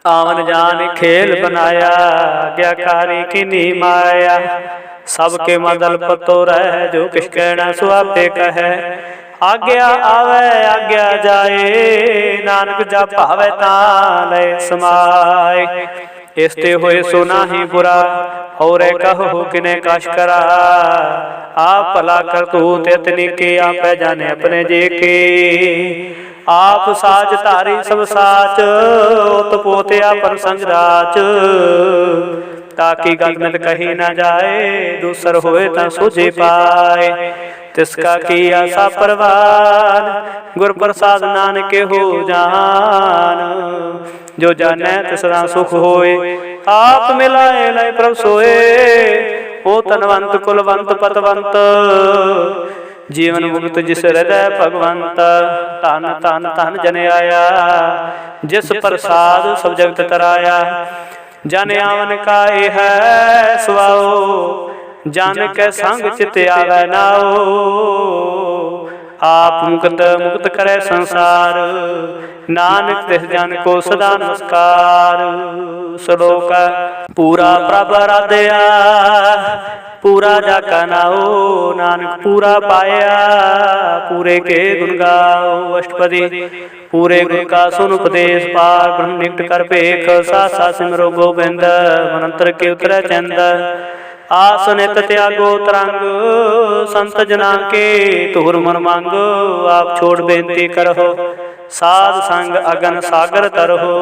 आवन जान खेल बनाया। आज्ञाकारी की नी माया। सबके मदल पतो रह जो किस कहना सो आपे कहे। आज्ञा आवे आज्ञा जाए। नानक जा भावे तां लय समाए। इसते होए सो नाही बुरा। और कहो किने कश करा। आप भला कर तू तितनी के आप जाने अपने जे के। आप साज धारी सब साच। उत पोते आपन संग राच। ताकि गल मित कही न जाए। दूसर होए तां सोझे पाए। तिसका किया सा परवान। गुर प्रसाद नानक हो जान। जो जाने तिसरा सुख होए। आप मिलाए लय प्रभ सोए। ओ तनवंत कुलवंत पतवंत। जीवन मुक्त जिस हृदय भगवंत। धन धन धन जन आया। जिस प्रसाद सब जगत तराया। जन आवन का है सुआओ। जन के संग चित आवे नाओ। आप मुक्त मुक्त करे संसार। नानक तिस जन को सदा नमस्कार। श्लोक पूरा प्रभ आराध्या पूरा जाका नाओ नानक पूरा पाया, पूरे के गुण गाओ। अष्टपदी पूरे गुण का सुन उपदेश पार, ब्रह्म निकट कर पेख, साथ साथ सिमरो गोबिंद, मनंतर के उतरै चंद। आस नित त्यागो तरंग, संत जना के तुहर मन मांगो, आप छोड़ बेनती करहो, साध संग अगन सागर तरहो,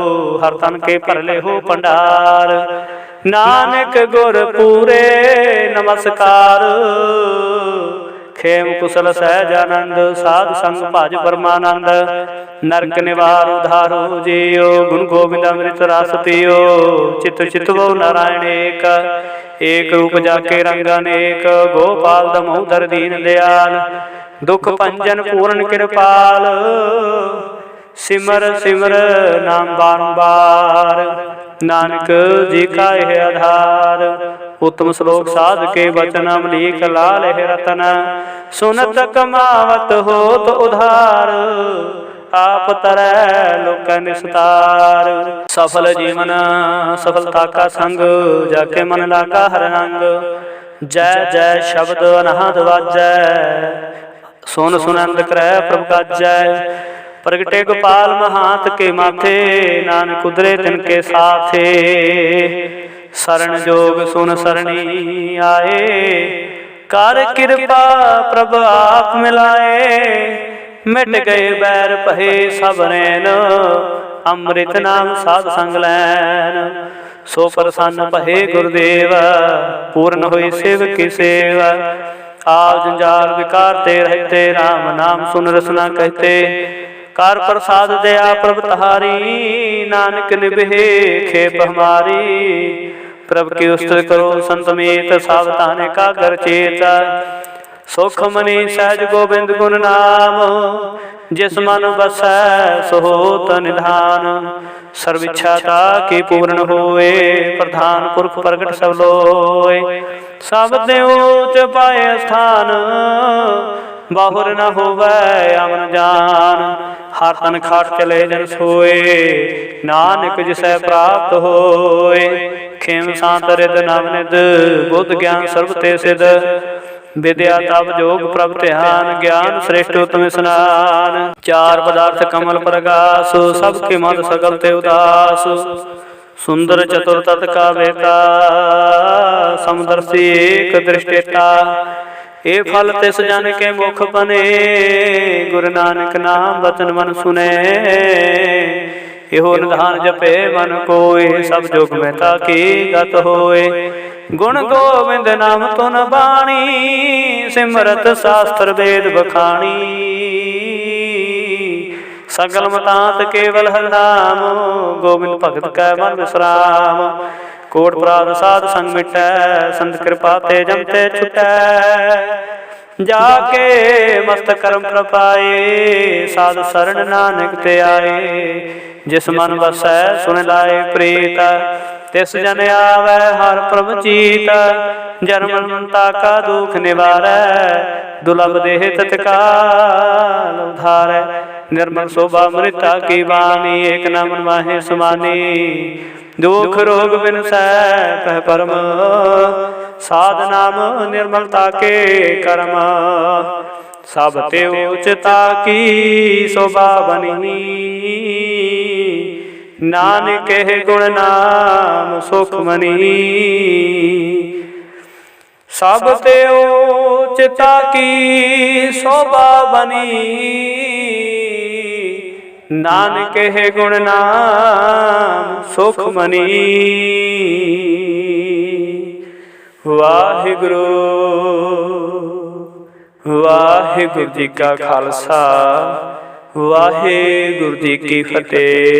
हर तन के परले हो भंडार। नानक गुर पूरे नमस्कार, खेम कुशल सहज आनंद, साध संग भज परमानंद। नरक निवार उधारो जियो, गुण गोविंद अमृत रस पियो, चित चितवो नारायण एक, एक रूप जाके रंग अनेक, गोपाल दमोदर दीन दयाल, दुख भंजन पूर्ण कृपाल, सिमर सिमर नाम बारंबार, नानक जी का यह आधार। उत्तम श्लोक साध के वचन अमलीक लाल है रतन, सुनत कमावत होत उधार, आप तरह लोक निस्तार। सफल जीवन सफलता का संग, जाके मन लागा हर रंग, जय जय शब्द अनहद वाजै, सुन सुनंद क्रय प्रभु काजै। प्रगटे गोपाल महात के माथे, नानक उदरे तिनके साथे, शरण जोग सुन सरणी आए, कर कृपा प्रभ आप मिलाए। मिट गए बैर पहे सब रैन, अमृत नाम साध संग लैन। सो प्रसन्न पहे गुरुदेव, पूर्ण हुई शिव की सेवा। आप जंजाल विकार ते रहते, राम नाम सुन रसना कहते। कार प्रसाद दया प्रभ तहारी, नानक निभे खेप हमारी। प्रभु की उस्तुति करो संतमेत, सावधान का कर चेता। सुख मनी सहज गोविंद गुण नाम, जिस मन बसै सो होत निधान। सर्व इच्छा की पूर्ण होए, प्रधान पुरख प्रगट सब लोय। सब देव उच पाए स्थान, बाहुर न होवै अमन जान। हर तन खाट चले जन सोए, नानक जिसै प्राप्त होए। खेम शांत रिद नव निद, बुद्ध ज्ञान सर्व ते सिद्ध। विद्या तप जोग प्रभ ध्यान, ज्ञान श्रेष्ठ उत्तम स्नान। चार पदार्थ कमल प्रकाश, सबके मन सकल ते उदास। सुंदर चतुर तत् का बेटा, समदर्शी एक दृष्टिता। ए फल तिस जन के मुख बने, गुरु नानक नाम वचन मन सुने। एहो निधान जपे मन कोय, सब जोग में ताकी गत होए। गुण गोविंद नाम तुन बाणी, सिमरत शास्त्र वेद बखानी। सगल मतांत केवल हर नाम, गोविंद भगत कै मन विश्राम। कोट प्राद साध संग मिटै, संत कृपा ते जमते छुटै। जाके मस्त कर्म प्रपाए, साध शरण नानक ते आए। जिस मन बसै सुन लाए प्रीत, तिस जन आवे हर प्रभ जीत। जन्म ममता का दुख निवारै, दुर्लभ देह तत्काल उधारै। निर्मल शोभा मृता की वाणी, एक न मन माहे समानी। दुख रोग बिनसै कह परम, साध नाम निर्मलता के कर्म। सब ते उचता की शोभा बनी, नानक है गुण नाम सुख मनी। सब ते उचता की शोभा बनी, नानक है गुण नाम सुख मनी। वाहिगुरु वाहिगुरु जी का खालसा, वाहिगुरु जी की फतेह।